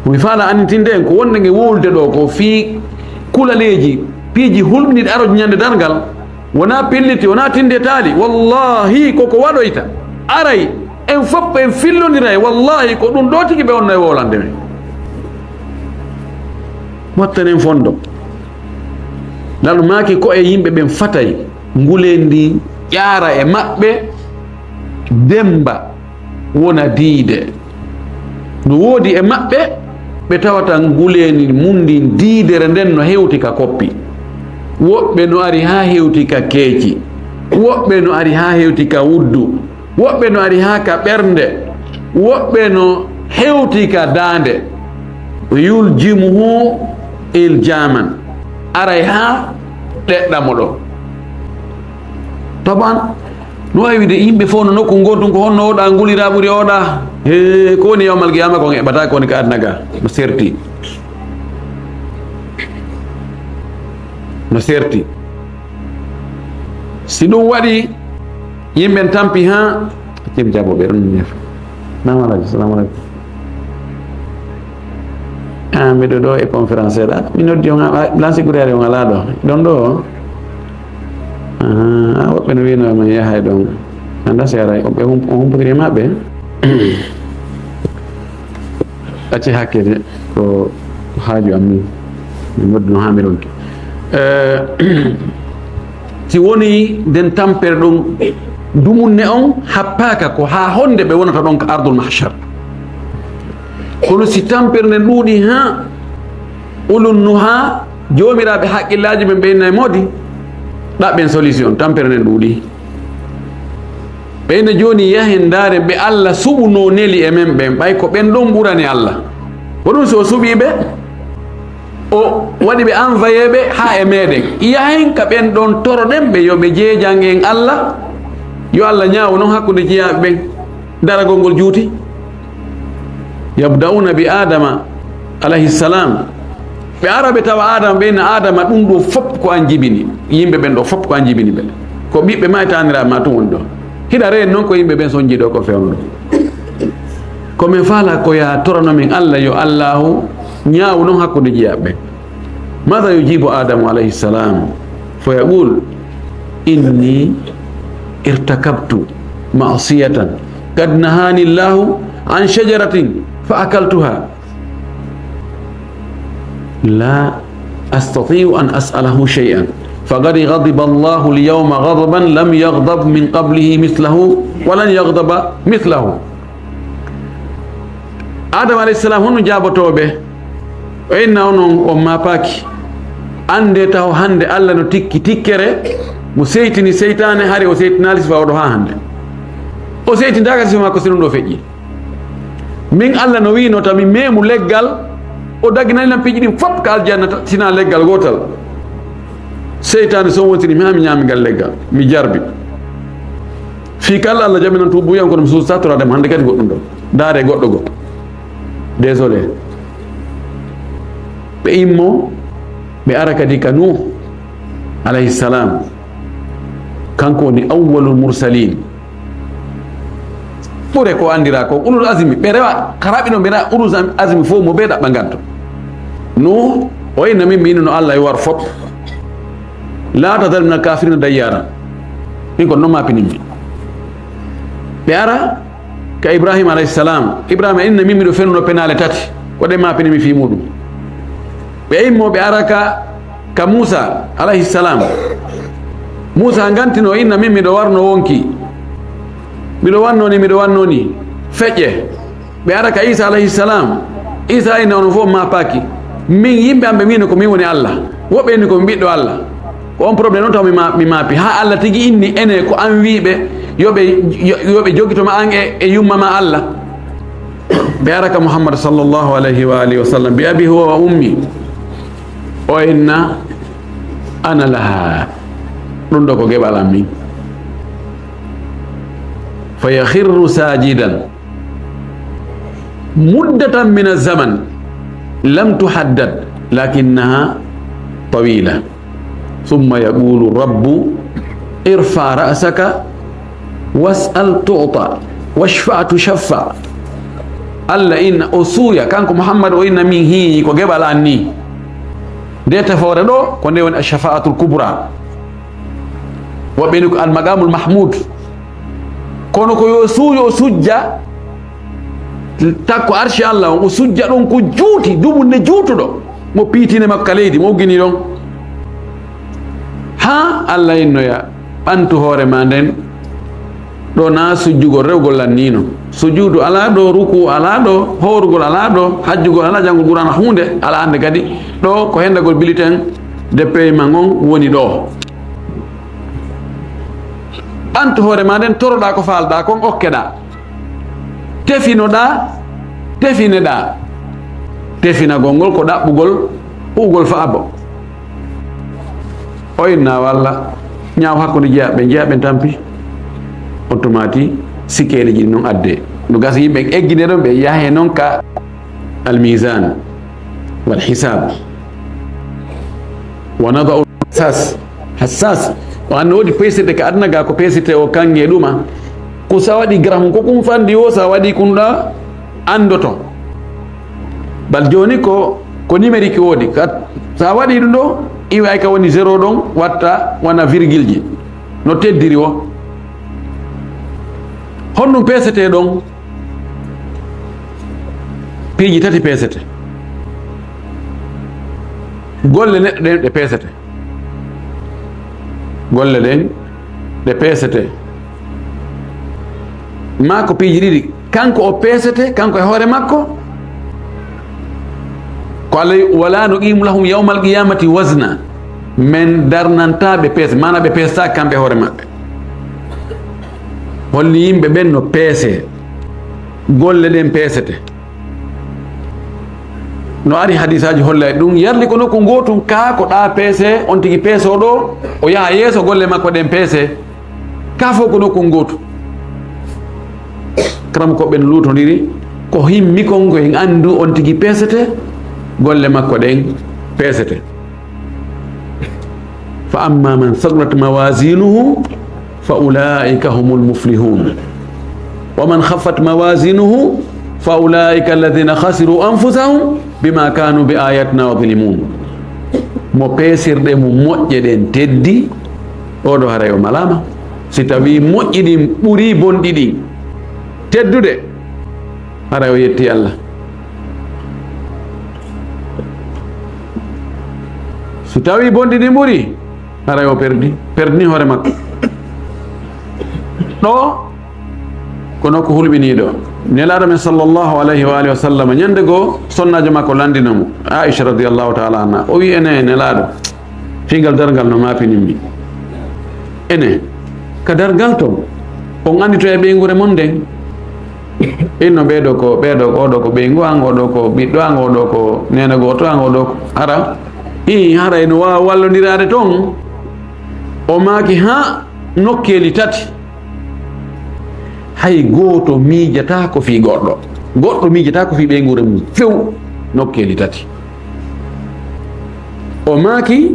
ومثال أن تندين كون نجي وولد دوكو في كل ليجي بيجي هول من الأرض نيان دانغال ونا بيلتي ونا تندي تالي والله كوكو وادويتا أري en foppo en fillodiray wallahi ko ɗum ɗo tigi ɓe wonno e wolande men wattanen fondo laɗo maaki ko e yimɓe ɓen fatay ngulendi ƴaara e maɓɓe demba wona diide no woodi e maɓɓe ɓe tawata ngulendi mundi diidere nden no hewti ka koppi woɓɓe no ari ha hewti ka keeci woɓɓe no ari ha hewti ka wuddu woɓɓe no ari ha ka ɓernde woɓɓe no hewti ka daande yuljimuhu iljaman aray ha ɗeɗɗamo ɗo taban no wawi wide yimɓe fof no nokku gotum ko honno oɗa ngulira ɓuuri oɗa he ko woni yawmal qiyama kon heɓata ko woni ka adnaga no serti no serti si ɗum waɗi yimɓe tampi ha cim jabo ɓe ɗon ñef salamu aleykum mbiɗo ɗo e conférence ɗa mi noddi on lansigurere on ala ɗo ɗon ɗo woɓɓe no wino man yahay ɗon anda si aray ɓe o humpodiri maɓɓe acci hakkede ko haaju am min mi noddi no ha mi ronki si woni nden tampere ɗum dumunne on happaka ko ha honde ɓe wonata ɗon ka ardul mahshar kono si tampere nden ɗuuɗi ha ulunnu ha jomiraɓe haqqillaji ɓe ɓeyna e moodi ɗaɓɓen solution tampere nden ɗuuɗi ɓeyna joni yahen daare ɓe Allah suɓuno neli e men ɓen ɓay ko ɓen ɗon ɓurani Allah ko ɗum so suɓiɓe o waɗi ɓe envoyé ɓe ha e meɗen yahen ka ɓen ɗon toroɗen ɓe yoɓe jeejangen Allah yo Allah ñaawo noon hakkude jeeyaɓe ɓen daragol ngol juuti yabda'una bi adama alayhi salam ɓe ara ɓe tawa adama ɓeyna adama ɗum ɗo fop ko an jibini yimɓe ɓen ɗo fop ko an jibini ɓe ko ɓiɓɓe ma e taniraɓe ma tum woni ɗo hiɗa reen noon ko yimɓe ɓen son jiiɗo ko fewno ɗo komin faala ko ya torano min Allah yo allahu ñaawo noon hakkude jeeyaɓe ɓen mada yujibu adamu alayhi salam fo yaqul inni irtakabtu ma'siyatan qad nahani llahu an shajaratin fa akaltuha la astati'u an as'alahu shay'an faqad ghadiba Allahu al-yawma ghadaban lam yaghdab min qablihi mithlahu wa lan yaghdaba mithlahu Adam alayhi salam hono jabotoɓe o inna onon on mapaki ande taw hande Allah no tikki tikkere mo seytini seytane haare o seytinali sifa oɗo ha hande o seytindaka sifa makko sino ɗo feƴƴi min Allah no wino tami memu leggal o daginanilam piiji ɗin fop ka aljanna sina leggal gotal seytane so wontini mi ha mi ñami ngal leggal mi jarbi fi kala Allah jaɓinan tu buyankono mi suusa toradema hande kadi goɗɗum ɗo daare goɗɗo go désolé ɓe immo ɓe ara kadi ka Nuh alayhi salam kanko woni awwalul mursalin ɓure ko andira ko ulul azmi ɓe rewa karaɓino mbiɗa ulul azmi fof mo ɓe ɗaɓɓa ganto no o inna min mi ino no Allah e war fop la tadal min al kafirina dayyara min ko noon mapinimmi ɓe ara ka ibrahima alayhi salam ibrahima inna min miɗo fenuno penale tati ko ɗe mapinimi fi muɗum ɓe immo ɓe ara ka Musa alayhi salam Musa gantino inna min miɗo warno wonki miɗo wannoni feƴƴe ɓe ara ka Isa alayhi salam Isa inna ono fof ma paaki min yimɓe amɓe mino ko min woni Allah woɓɓe ni ko mi ɓiɗɗo Allah ko on probléme noon taw mi maapi ha Allah tigi inni ene ko an wiɓe yoɓe joguitoma an e yummama Allah ɓe ara ka Muhammad sallllahu alayhi wa alihi wa sallam bi abi huwa wa ummi o inna ana laha ɗum ɗo ko geɓal am min fa yahirru sajidan muddatan min alzaman lam tuhaddad lakinnaha tawila thumma yaqulu rabbu irfa ra'saka was'al tu'ta washfa' tushaffa Allah inna o suuya kanko Muhammad o inna min hiyi ko geɓal an ni nde tafore ɗo ko nde woni ashafa'atul kubra woɓɓe ni ko almaqamul mahmud kono ko yo suuyo o sujja takko arshi Allah on o sujja ɗon ko juuti duɓunde juutuɗo mo piitine makko ka leydi mo uggini ɗon ha Allah innoya ɓantu hoore ma nden ɗo na sujjugol rewgol lannino sujudu ala ɗo ruku ala ɗo horugol ala ɗo hajjugol ala janngol qur'an hunde ala ande kadi ɗo ko hendagol bulletin de paiement on woni ɗo ɓantu hoore ma nden toroɗa ko falɗa kon okkeɗa tefinoɗa tefineɗa tefinagol ngol ko ɗaɓɓugol huugol fa abo o inna walla ñaaw hakkude jeeyaɓe tampi automati sikkeeli ji noon adde no gasa yimɓe eggine ɗon ɓe yahe noon ka almisan wal hisab wa nadau hassas o anno woodi peesirɗe ka aduna ga ko peesirte o kanŋe ɗuma ko sa waɗi gramme ko kum fandi o sa waɗi kunɗa andoto bal joni ko numérique woodi sa waɗi ɗum ɗo iway ka woni 0 ɗon watta wona virgule ji no teddiri o honɗum peesete ɗon piiji tati peesete golle neɗɗo ɗen ɗe peesete golle ɗen ɗe peesete ma ko piiji ɗiɗi kanko o peesete kanko e hoore makko ko Allah wala nuqimu lahum yawma alqiyamati wasna men darnanta ɓe peese mana ɓe peesata kamɓe hoore maɓɓe holli yimɓe ɓen no peese golle ɗen peesete no ari hadisaji holla ɗum yarli ko nokku gotum ka ko ɗa peese on tigi peesoɗo o yaha yeeso golle makko ɗen peese ka fof ko nokku gotum karam ko ɓen lutodiri ko himmi kon ko en andu on tigi peesete golle makko ɗen peesete fa amma man saqulat mawazinuhu fa ulaika humul muflihun wa man khaffat mawazinuhu fa ulaika alladhina khasiru anfusahum bima kanu bi ayatina yadhlimun mo peesirɗe mo moƴƴe ɗen teddi oɗo haray o malama si tawi moƴƴi ɗin ɓuuri bonɗi ɗin teddude haray o yetti Allah so tawi bonɗi ɗin ɓuuri haray o perdini hoore makko ɗo kono ko hulɓiniɗo nelaɗo men sallllahu alayhi wa alihi wa sallam ñande goo sonnajo makko landinomo Aisha radiallahu taala anha o wi ene nelaɗo fingal dargal no mapinimmi ene ka dargal to on andi to e ɓeygure mon nden inno ɓeɗo ko oɗo ko ɓeygu an oɗo ko ɓiɗɗo an oɗo ko nena goto an oɗo ko hara hara eno wawa wallodirade toon o maaki ha nokkeli tati hay goto miijata ko fi goɗɗo miijata ko fi ɓeygure mum few nokkeli tati o maaki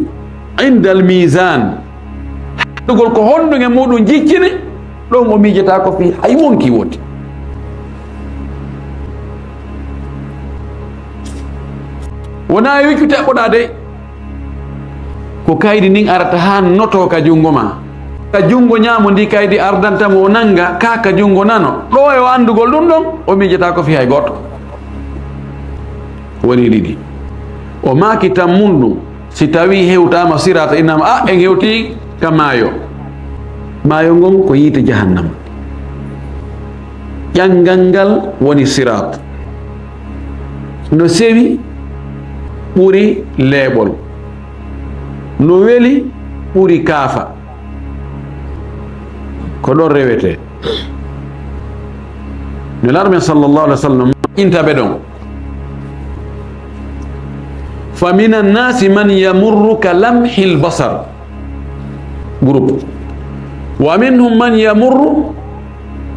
indal misan haɗugol ko honduge muɗum jiccini ɗon o miijata ko fi hay wonki woti wona wiccu teɓɓoɗa de ko kaydi nin arata ha noto ka jungo ma ka jungo ñaamo ndi kaydi ardantamo o nanga ka jungo nano ɗo e o andugol ɗum ɗon o miijata ko fi hay goto woni ɗiɗi o maaki tan munɗum si tawi hewtama sirata innama en hewti ka maayo ngon ko yiite jahannam ƴangal ngal woni sirat no sewi ɓuri leeɓol no weli ɓuri kaafa ko ɗon rewete no larmen sallllahu alih wa sallam intaɓe ɗon fa min annasi man yamurru ka lamhi lbasar groupe wa minhum man yamurru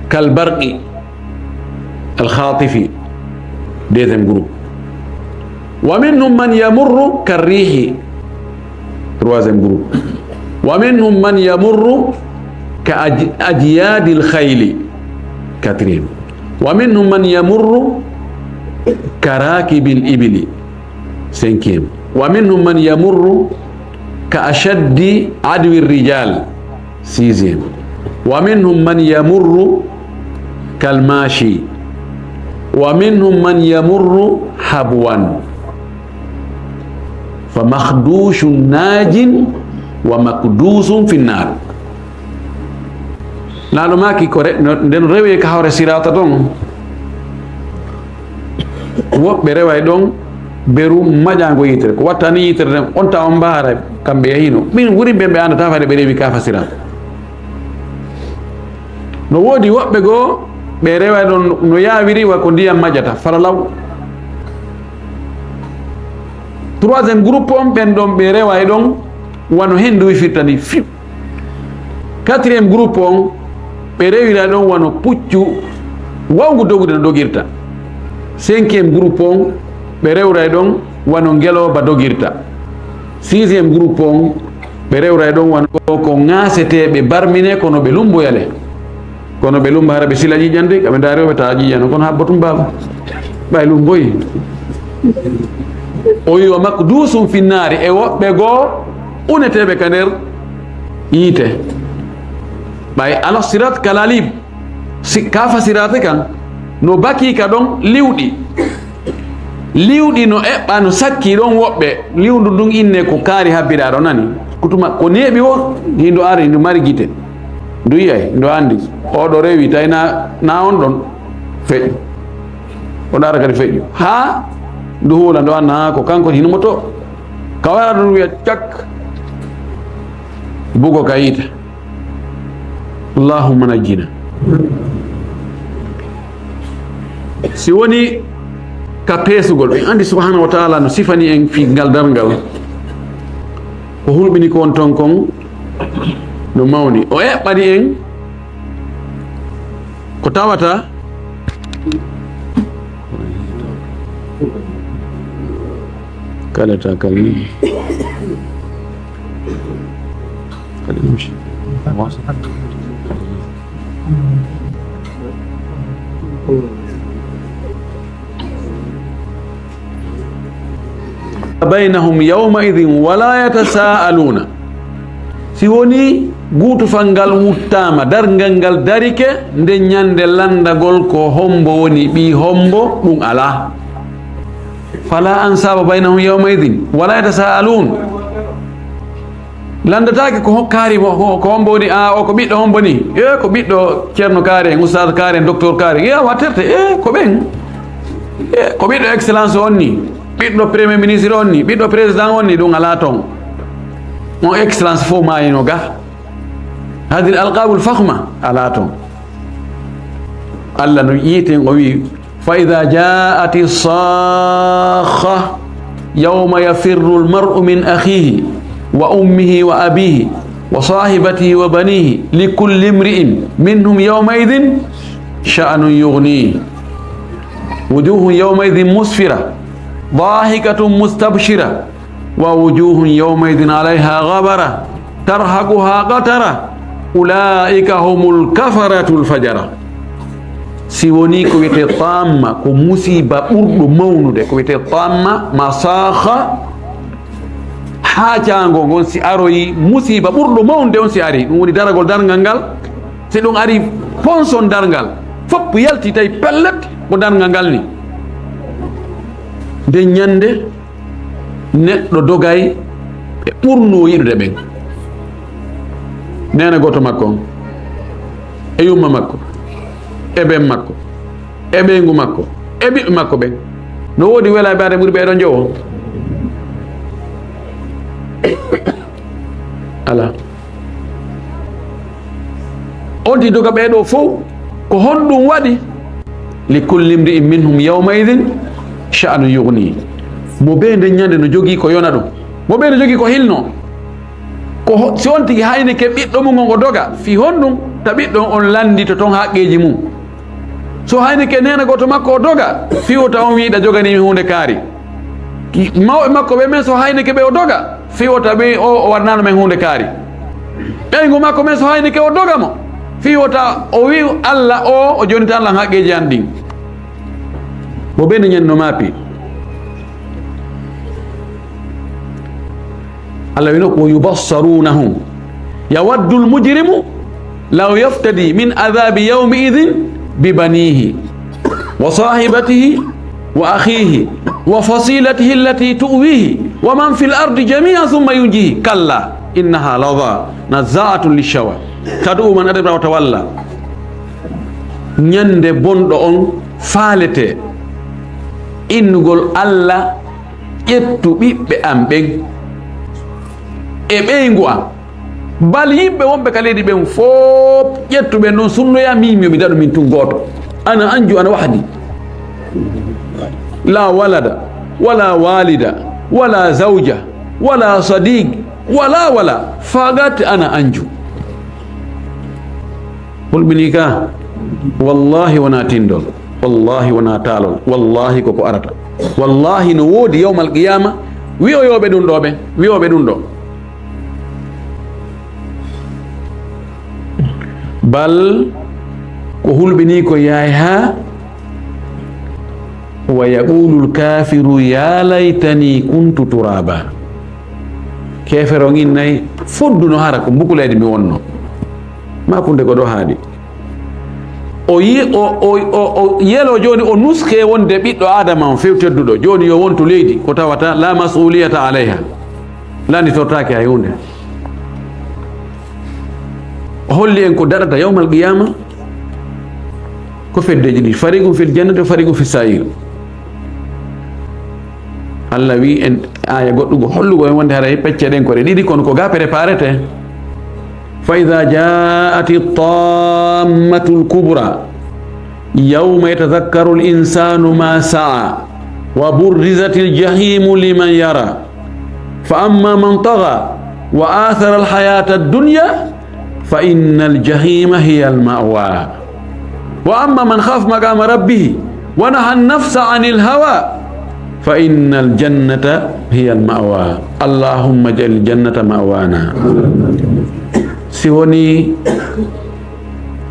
kalbarqi alkhatifi deuxième groupe wa minhum man yamurru karrihi troisième groupe wa minhum man yamurru ka ajyadi lkhayli quatrième wa minhum man yamurru karakibi libili cinquième wa minhum man yamurru ka ashaddi adwi rijal sixième wa minhum man yamurru kalmashi wa minhum man yamurru habwan fa makhdushun najin wa makdusun fi nnar laalo maki ko nden rewe ka hawre sirata ɗon woɓɓe rewa ɗon beru maƴago yitere ko wattani yitere den onta on mbaara kamɓe yahino min wuri ɓe andata fade ɓe rewi kafa sirata no woodi woɓɓe goo ɓe rewa ɗon no yawiri wa ko ndiyam maƴata falalaw troisième groupe on ɓen ɗon ɓe rewa ɗon wano hendu wifirta ni fiw quatrième groupe on ɓe rewira ɗon wano puccu wawgu dogude no dogirta cinquième groupe on ɓe rewray ɗon wano ngeloba dogirta sixième groupe on ɓe rewray ɗon wano ko ŋaseteɓe barmine kono ɓe lumboyale kono ɓe lumba hara ɓe sila ƴiƴande kaɓe da rewɓe tawa ƴiƴano kono ha botum baba ɓay lumboyi o wi wa makdusum finnari e woɓɓe goo uneteɓe ka nder yiite ɓay ala sirat kalalib kafa sirate kan no baki ka ɗon liwɗi no eɓɓa no sakki ɗon woɓɓe liwdu ndun inne ko kaari habbiɗaɗo nani kutuma ko neeɓi o hindo ari ndu mari guite ndu yiyay ndo andi oɗo rewi tawi na on ɗon feƴƴu o ɗara kadi feƴƴu ha ndu huula ndo anna ko kanko hinomo to ka wara ɗum wiya cak bugo ka yiita allahumma najjina si woni ka peesugol ɓe andi subhanahu wa taala no sifani en fi ngal darngal ko hulɓini ko on ton kon no mawni o eɓɓani en ko tawata kalata kalni bainahum yawmaidin wala yatasaaluna si woni guutu fangal wuttama dargal ngal darike nde ñande landagol ko hombo woni ɓi hombo ɗum ala fala ansaba bainahum yawmaidin wala yatasaalun landatake ko kaari ko hombo woni o ko ɓiɗɗo hombo ni ko ɓiɗɗo ceerno kaari en oustad kaari en docteur kaari watterte ko ɓen ko ɓiɗɗo excellence on ni ɓiɗɗo premier ministre on ni ɓiɗɗo président on ni ɗum ala toon on excellence fo mayino ga hadi l alqabul fahma ala toon allah no yiiten o wi fa ida jaati sakha yawma yafirru lmar'u min akhihi wa ummihi wa abihi wa sahibatihi wa banihi likulli imri'in minhum yawmaidin sha'nun yughnihi wujuhun yawmaidin musfira ضاحكة مستبشرة ووجوه يومئذ عليها غبرة ترهقها قترة أولئك هم الكفرة الفجرة si woni ko wiyete tamma ko musiba ɓurɗo mawnude ko wiyete tamma masakha haacango ngon si aroyi musiba ɓurɗo mawnude on si ari ɗum woni daragol dargal ngal si ɗum ari ponson dargal fopp yalti tawi pellet ko dargal ngal ni nde ñande neɗɗo dogay e ɓurno yiɗude ɓen nena goto makko on e yumma makko e ɓen makko e ɓeygu makko e ɓiɓɓe makko ɓen no woodi wela ɓe ade ɓuuri ɓeɗo jowo ala on ti doga ɓeɗo fof ko honɗum waɗi li kulli imri'in minhum yawma idin sha'nu yughni mo ɓe nde ñande no jogui ko yona ɗum mo ɓe no jogui ko hilno ko si on tigi hayni ke ɓiɗɗo mum on o doga fi honɗum ta ɓiɗɗo on landi to ton haqqeji mum so hayni ke nena goto makko o doga fiwota on wiiɗa joganimi hunde kaari mawɓe makko ɓe men so hayni ke ɓe o doga fiwota ɓe o waɗnano men hunde kaari ɓeygu makko men so hayni ke o doga mo fiwota o wi Allah o jonita Allah haqqeji an ɗin mo ɓe no ñande no maapi Allah wino ko yubassarunahum yawaddu lmujrimu law yaftadi min adabi yawmi idin bibanihi wa sahibatihi wa akhihi wa fasilatihi allati tuwihi wa man fi l-ardi jami'an thumma yunjihi kalla innaha ladha nazza'atun lishawa tad'u man adbara wa tawalla ñande bonɗo on faalete innugol Allah ƴettu ɓiɓɓe am ɓen e ɓeygu am bal yimɓe wonɓe ka leydi ɓen fof ƴettuɓe noon sunnoya mimi mi daɗo min tun goto ana anju ana wahdi la walada wala walida wala zawja wala sadiq wala fagat ana anju hulɓini ka wallahi wona tindol wallahi wona taalol wallahi koko arata wallahi no woodi yawmal qiyama wiyoyoɓe ɗum ɗo ɓen wiyoɓe ɗum ɗo bal ko hulɓini ko yaay ha wa yaqulu lkafiru ya laytani kuntu turaba kefero ngin nayi fodduno hara ko mbukulede mi wonno makunde ko ɗo haaɗi o yelo joni o nuske wonde ɓiɗɗo adama on few tedduɗo joni yo wontu leydi ko tawata la masuliyata alayha landitortake hay hunde holli en ko daɗata yawmal qiyama ko feddeji ɗi farigum fil jannati wa farigum fi sa'ir Allah wi en aya goɗɗugo hollugo en wonde haray pecce ɗen kore ɗiɗi kono ko ga préparete fa ida jaati tammatu lkubra yawma yatadhakkaru linsanu ma sa'a wa burrizat ljahimu liman yara fa amma man tagha wa athara alhayata addunya fa inna aljahima hiya almawa wa amma man khaf maqama rabbih wa naha an-nafsa 'anil hawa fa inna aljannata hiya almawa allahumma ij'al aljannata mawana si woni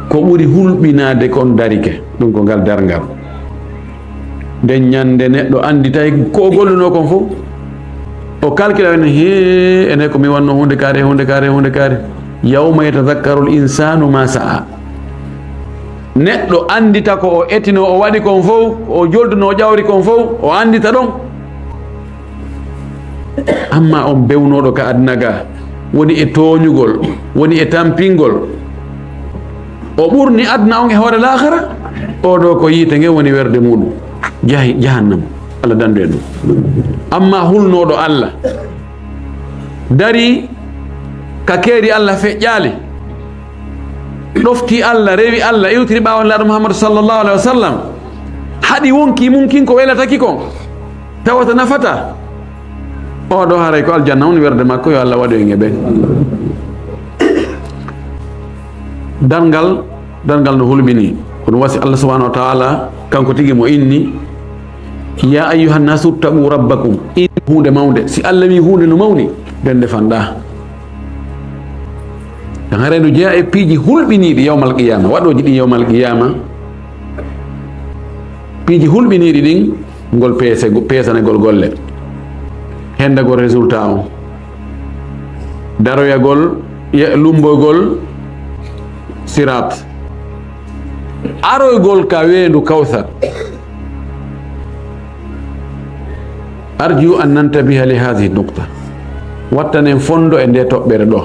ko ɓuri hulɓinade kon darike ɗum ko ngal dargal nden ñande neɗɗo andi tawi ko golluno kon fof o calcula en he ene ko mi wanno hunde kaari yawma yatadhakkaru l-insanu ma sa'a neɗɗo andita ko o etino o waɗi kon fof o jolduno o ƴawri kon fof o andita ɗon amma on bewnoɗo ka aduna ga woni e toñugol woni e tampingol o ɓurni aduna on e hoore lahara oɗo ko yiite nge woni werde muɗum jahi jahannam Allah dandu en ɗum amma hulnoɗo Allah dari ka keeri Allah feƴƴaali ɗofti Allah rewi Allah iwtiri ɓawanlaɗo Muhammadu sallallahu alaihi wa sallam haɗi wonki mumkin ko welataki kon tawata nafata oɗo haray ko aljanna woni werde makko yo Allah waɗo e ɓen dargal no hulɓini kono wasi Allah subhanahu wa ta'ala kanko tigi mo inni ya ayyuhan nasu taqu rabbakum in hunde mawde si Allah wi hunde no mawni nden defanɗa hare no jeeya e piiji hulɓiniɗi yawmal qiyama waɗoji ɗi yawmal qiyama piiji hulɓiniɗi ɗin ngol peesanegol golle hendagol résultat o daroyagol lumbogol sirat aroygol ka weendu kawthar arju an nantabiha li hadihi nukta wattanen fondo e nde toɓɓere ɗo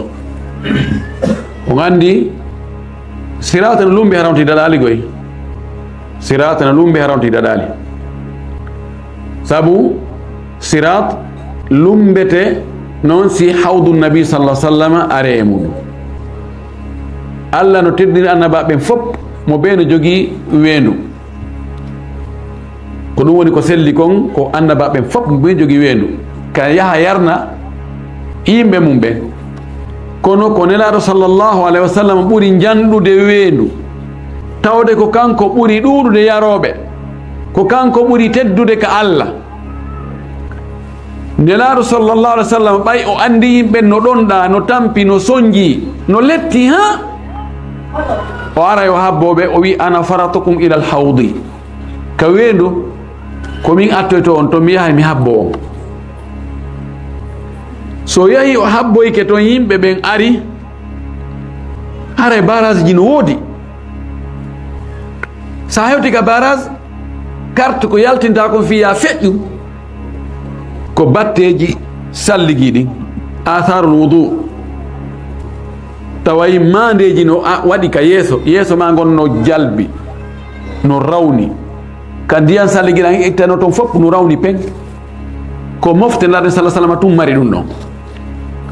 on andi sirat no lumbi harawti daɗali goy sirat no lumbi harawti daɗali sabu sirat lumbete noon si hawdu nabi sallah sallam are e muɗum allah no teddini annabaɓen fof mo ɓe no jogui weendu ko ɗum woni ko selli kon ko annabaɓen fof mo ɓe jogui weendu ka yaha yarna yimɓe mum ɓen kono ko nelaɗo sallllahu alayhi wa sallam ɓuuri janɗude weendu tawde ko kanko ɓuuri ɗuɗude yaroɓe ko kanko ɓuuri teddude ka allah nelaɗo sallllahu alih wa sallam ɓay o andi yimɓe no ɗonɗa no tampi no soñji no letti ha o ara o habboɓe o wi ana faratukum ila alhawdi ka weendu komin attoyto on to mi yahay mi habbo on so yahi o habboyke toon yimɓe ɓen ari haray barage ji no woodi sa hewti ka barage carte ko yaltinta kon fiya feƴƴu ko batteji salligiɗi atharul wudu tawayi mandeji no waɗi ka yeeso ma gonno jalbi no rawni ka ndiyan salligiɗan ittano toon fof no rawni pen ko mofte ndarde salah sallam tum mari ɗum ɗon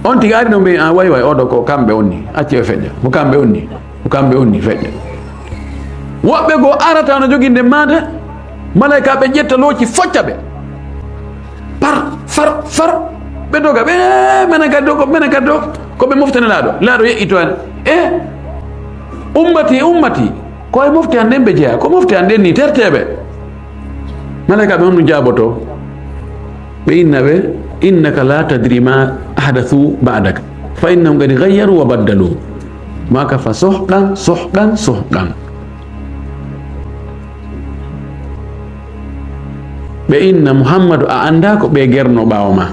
on tigi ari ɗo mbi a way oɗo ko kamɓe onni acce feƴƴa ko kamɓe onni ko kamɓe onni feƴƴa woɓɓe goo arata no jogui ndemmade malayka ɓe ƴetta looci focca ɓe far ɓe doga ɓe menen kadi ɗo ko ɓe moftane laaɗo yeƴƴito hen ummati koye mofti han ɗen ɓe jeeya ko mofti han ɗen ni terteɓe malayka ɓe on no jaaboto ɓe inna ɓe innaka la tadri ma ahdathu ba'daka fa innahum qad ghayyaru wa baddalu maka fa sohɗan ɓe inna muhammadu a anda ko ɓe gerno ɓawo ma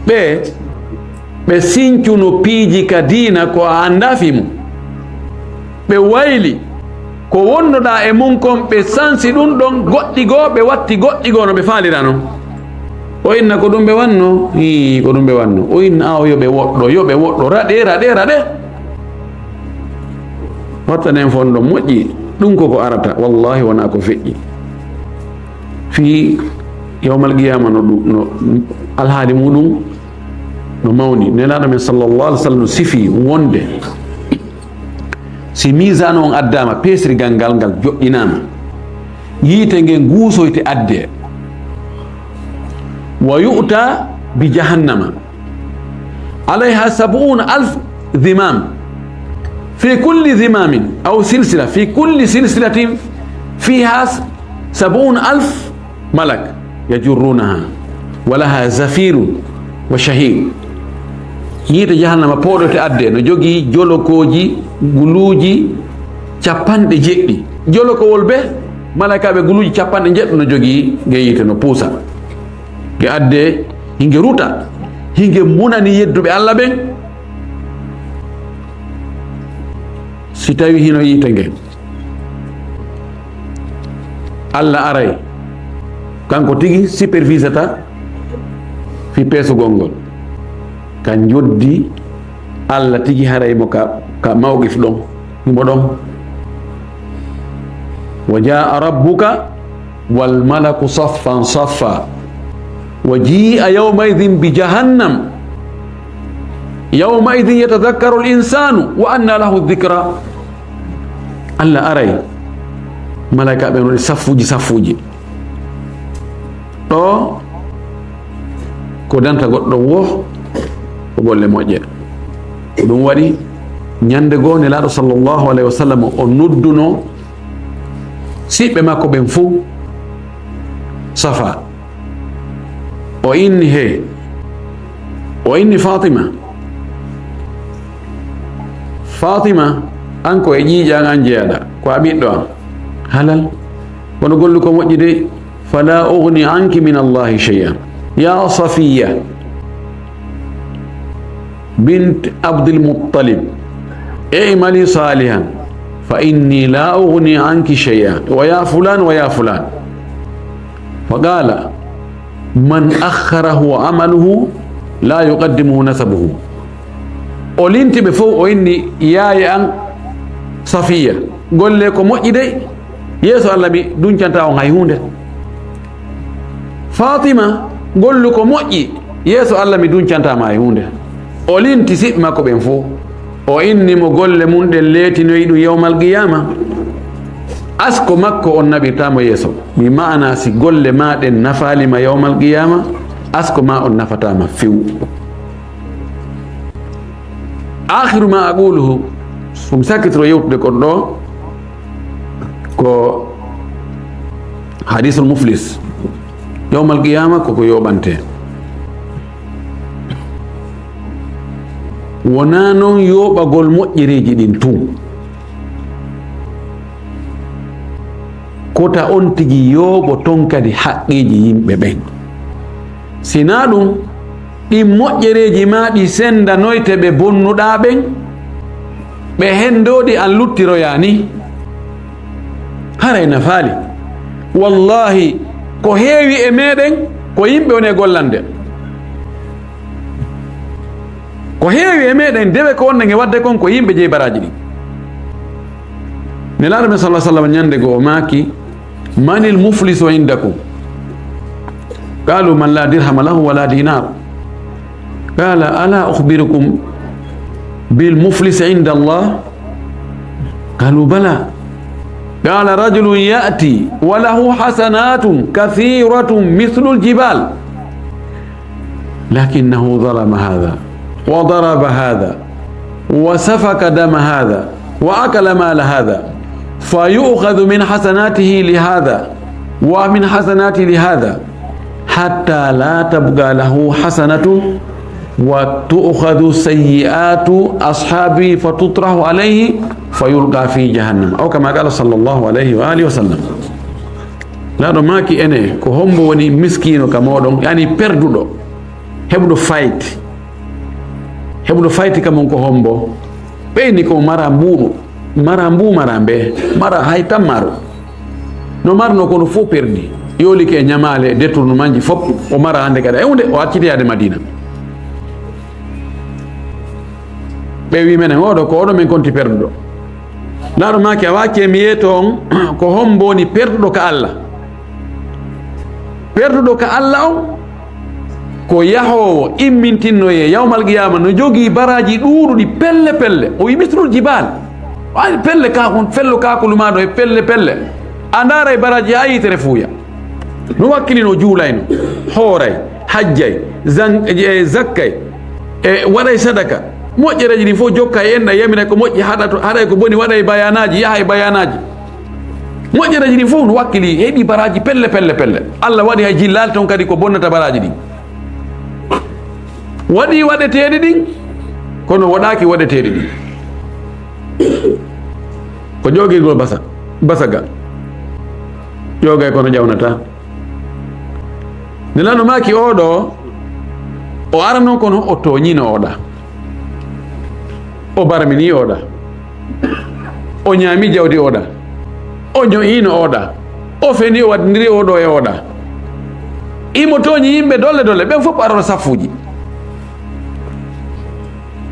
ɓe sincuno piiji ka diina ko a anda fi mum ɓe wayli ko wonnoɗa e mum kon ɓe sansi ɗum ɗon goɗɗi goo ɓe watti goɗɗi goo no ɓe faalira noon o inna ko ɗum ɓe wanno ko ɗum ɓe wanno o inna o yoɓe woɗɗo raɗe hottanen fonɗo moƴƴi ɗum koko arata wallahi wona ko feƴƴi fi yawmal qiyama no alhaali muɗum no mawni nelaɗo men sallllahu alih w sallam no sifi wonde si misane on addama pesrigal ngal joƴƴinama yiite nge guusoyte adde wa yu'ta bi jahannama alayha 70,000 dhimam fi kulli dhimamin aw silsila fi kulli silsilatin fiha 70,000 malak yajurrunaha walaha zafirun wa shahid yiite jahannama pooɗote adde no jogii jolokoji guluuji 90 jolokowol be malaikaɓe guluuji 90 no jogii ge yiite no puusa ge adde hinge ruta hinge munani yedduɓe allah ɓen si tawi hino yiite nge allah aray kanko tigi supervisata fi peesugol ngol kan joddi allah tigi haray mo ka mawqif ɗon himo ɗon wa jaa rabbuka wal malaku saffan saffa wa ji'a yawmaidhin bi jahannam yawmaidhin yatadhakkaru al insanu wa anna lahu dhikra allah aray malaika ɓe noɗi saffuji ɗo ko danta goɗɗo wo ko golle moƴƴe ko ɗum waɗi ñande goo nelaɗo sallllahu alayhi wa sallam o nodduno siɓɓe makko ɓen fuu safa o inni fatima an ko e ƴiiƴan an jeeyaɗa ko a ɓiɗɗo am halal kono gollu ko moƴƴi de fala ugni anki min allahi shay'a ya safiya bint abdul muttalib i'mali salihan fa inni la ugni anki shay'a wa ya fulan فقال من أخره عمله لا يقدمه نسبه أولينتي بفو إني يا أن صفية قل لكم مؤيدي يسوع الله بي دون جنتاو هايهونde فاطمة قل لكم مؤيد يسوع الله بي دون جنتاو هايهونde أولينتي سيب ماكو بنفو وإني مقول لمن دليتي نويد يوم القيامة asko makko on nabirtamo yeeso mi maana si golle maɗen nafalima yawmal qiyama asko ma on nafatama few akhiru ma aquluhu sum sakitro yewtude kon ɗo ko hadisul muflis yawmal qiyama koko yoɓante wona noon yoɓagol moƴƴereji ɗin tun kota on tigi yooɓo ton kadi haqqeji yimɓe ɓen sina ɗum ɗi moƴƴereji ma ɗi sendanoyte ɓe bonnuɗa ɓen ɓe hendoɗi an luttiroya ni haray nafaali wallahi ko heewi e meɗen ko yimɓe woni e gollande ko heewi e meɗen dewe ko wonne wadde kon ko yimɓe jeyi baraji ɗi nelaɗo men sallah sallam ñande go o maaki من المفلس عندكم قالوا من لا درهم له ولا دينار قال ألا أخبركم بالمفلس عند الله قالوا بلى قال رجل يأتي وله حسنات كثيرة مثل الجبال لكنه ظلم هذا وضرب هذا وسفك دم هذا وأكل مال هذا فيؤخذ من حسناته لهذا ومن حسناته لهذا حتى لا تبقى له حسنة وتؤخذ سيئات أصحابه فتطرح عليه فيلقى في جهنم أو كما قال صلى الله عليه وآله وسلم لا ماكي أنا كهم وني مسكين كمودون يعني perdudو hebdo fight kamon ko hombo ɓeyni ko mara mbuɗo mara marambe mara haytam maro no marno kono fo perdi yoli ke nyamale détournement ji fop o mara hande kada e hunde o accitiyade madina ɓe wi menen oɗo ko oɗo min konti perduɗo laɗo maki a waki mi yeeto on ko homboni perduɗo ka Allah perduɗo ka Allah on ko yahowo immintinnoye yawmal qiyama no jogui baraji ɗuɗuɗi pelle o wi mislul jibal ay pelle ka kon fello kakulu maɗo e pelle a ndara e baraji a yitere fuuya no wakkilino juulayno hooray hajjay zakkay e waɗay sadaka moƴƴereji ɗi fof jokka e enɗa yamina ko moƴƴi haɗay ko boni waɗay bayanaji yaha e bayanaji moƴƴereji ɗi fof no wakkili heeɓi baraji pelle Allah waɗi hay jillali toon kadi ko bonnata baraji ɗin waɗi waɗeteɗi ɗin kono waɗaki waɗeteɗi ɗin ko jogirgol basaga jogay kono ƴawnata nelano maki oɗo o ara noon kono o toñino oɗa o barmini oɗa o ñaami jawdi oɗa o ño'ino oɗa o feni o waddidiri oɗo e oɗa imo toñi yimɓe dolle ɓen fof arono saffuji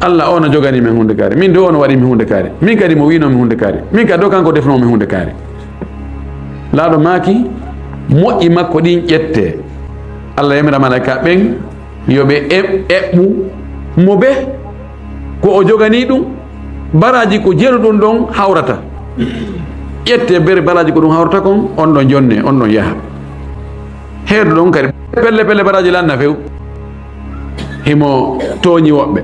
Allah ona jogani men hunde kaari min de on waɗi mi hunde kaari min kadi mo wino mi hunde kaari min kadi do kanko defno mi hunde kaari laaɗo maaki moƴƴi makko ɗin ƴette Allah yamira malaika ɓen yoɓe eɓɓu mo ɓe ko o jogani ɗum baraji ko jeeru ɗum ɗon hawrata ƴette bere baraji ko ɗum hawrata kon on ɗon jonne on ɗon yaha heedo ɗon kadi pelle baraji lanna few himo tooñi woɓɓe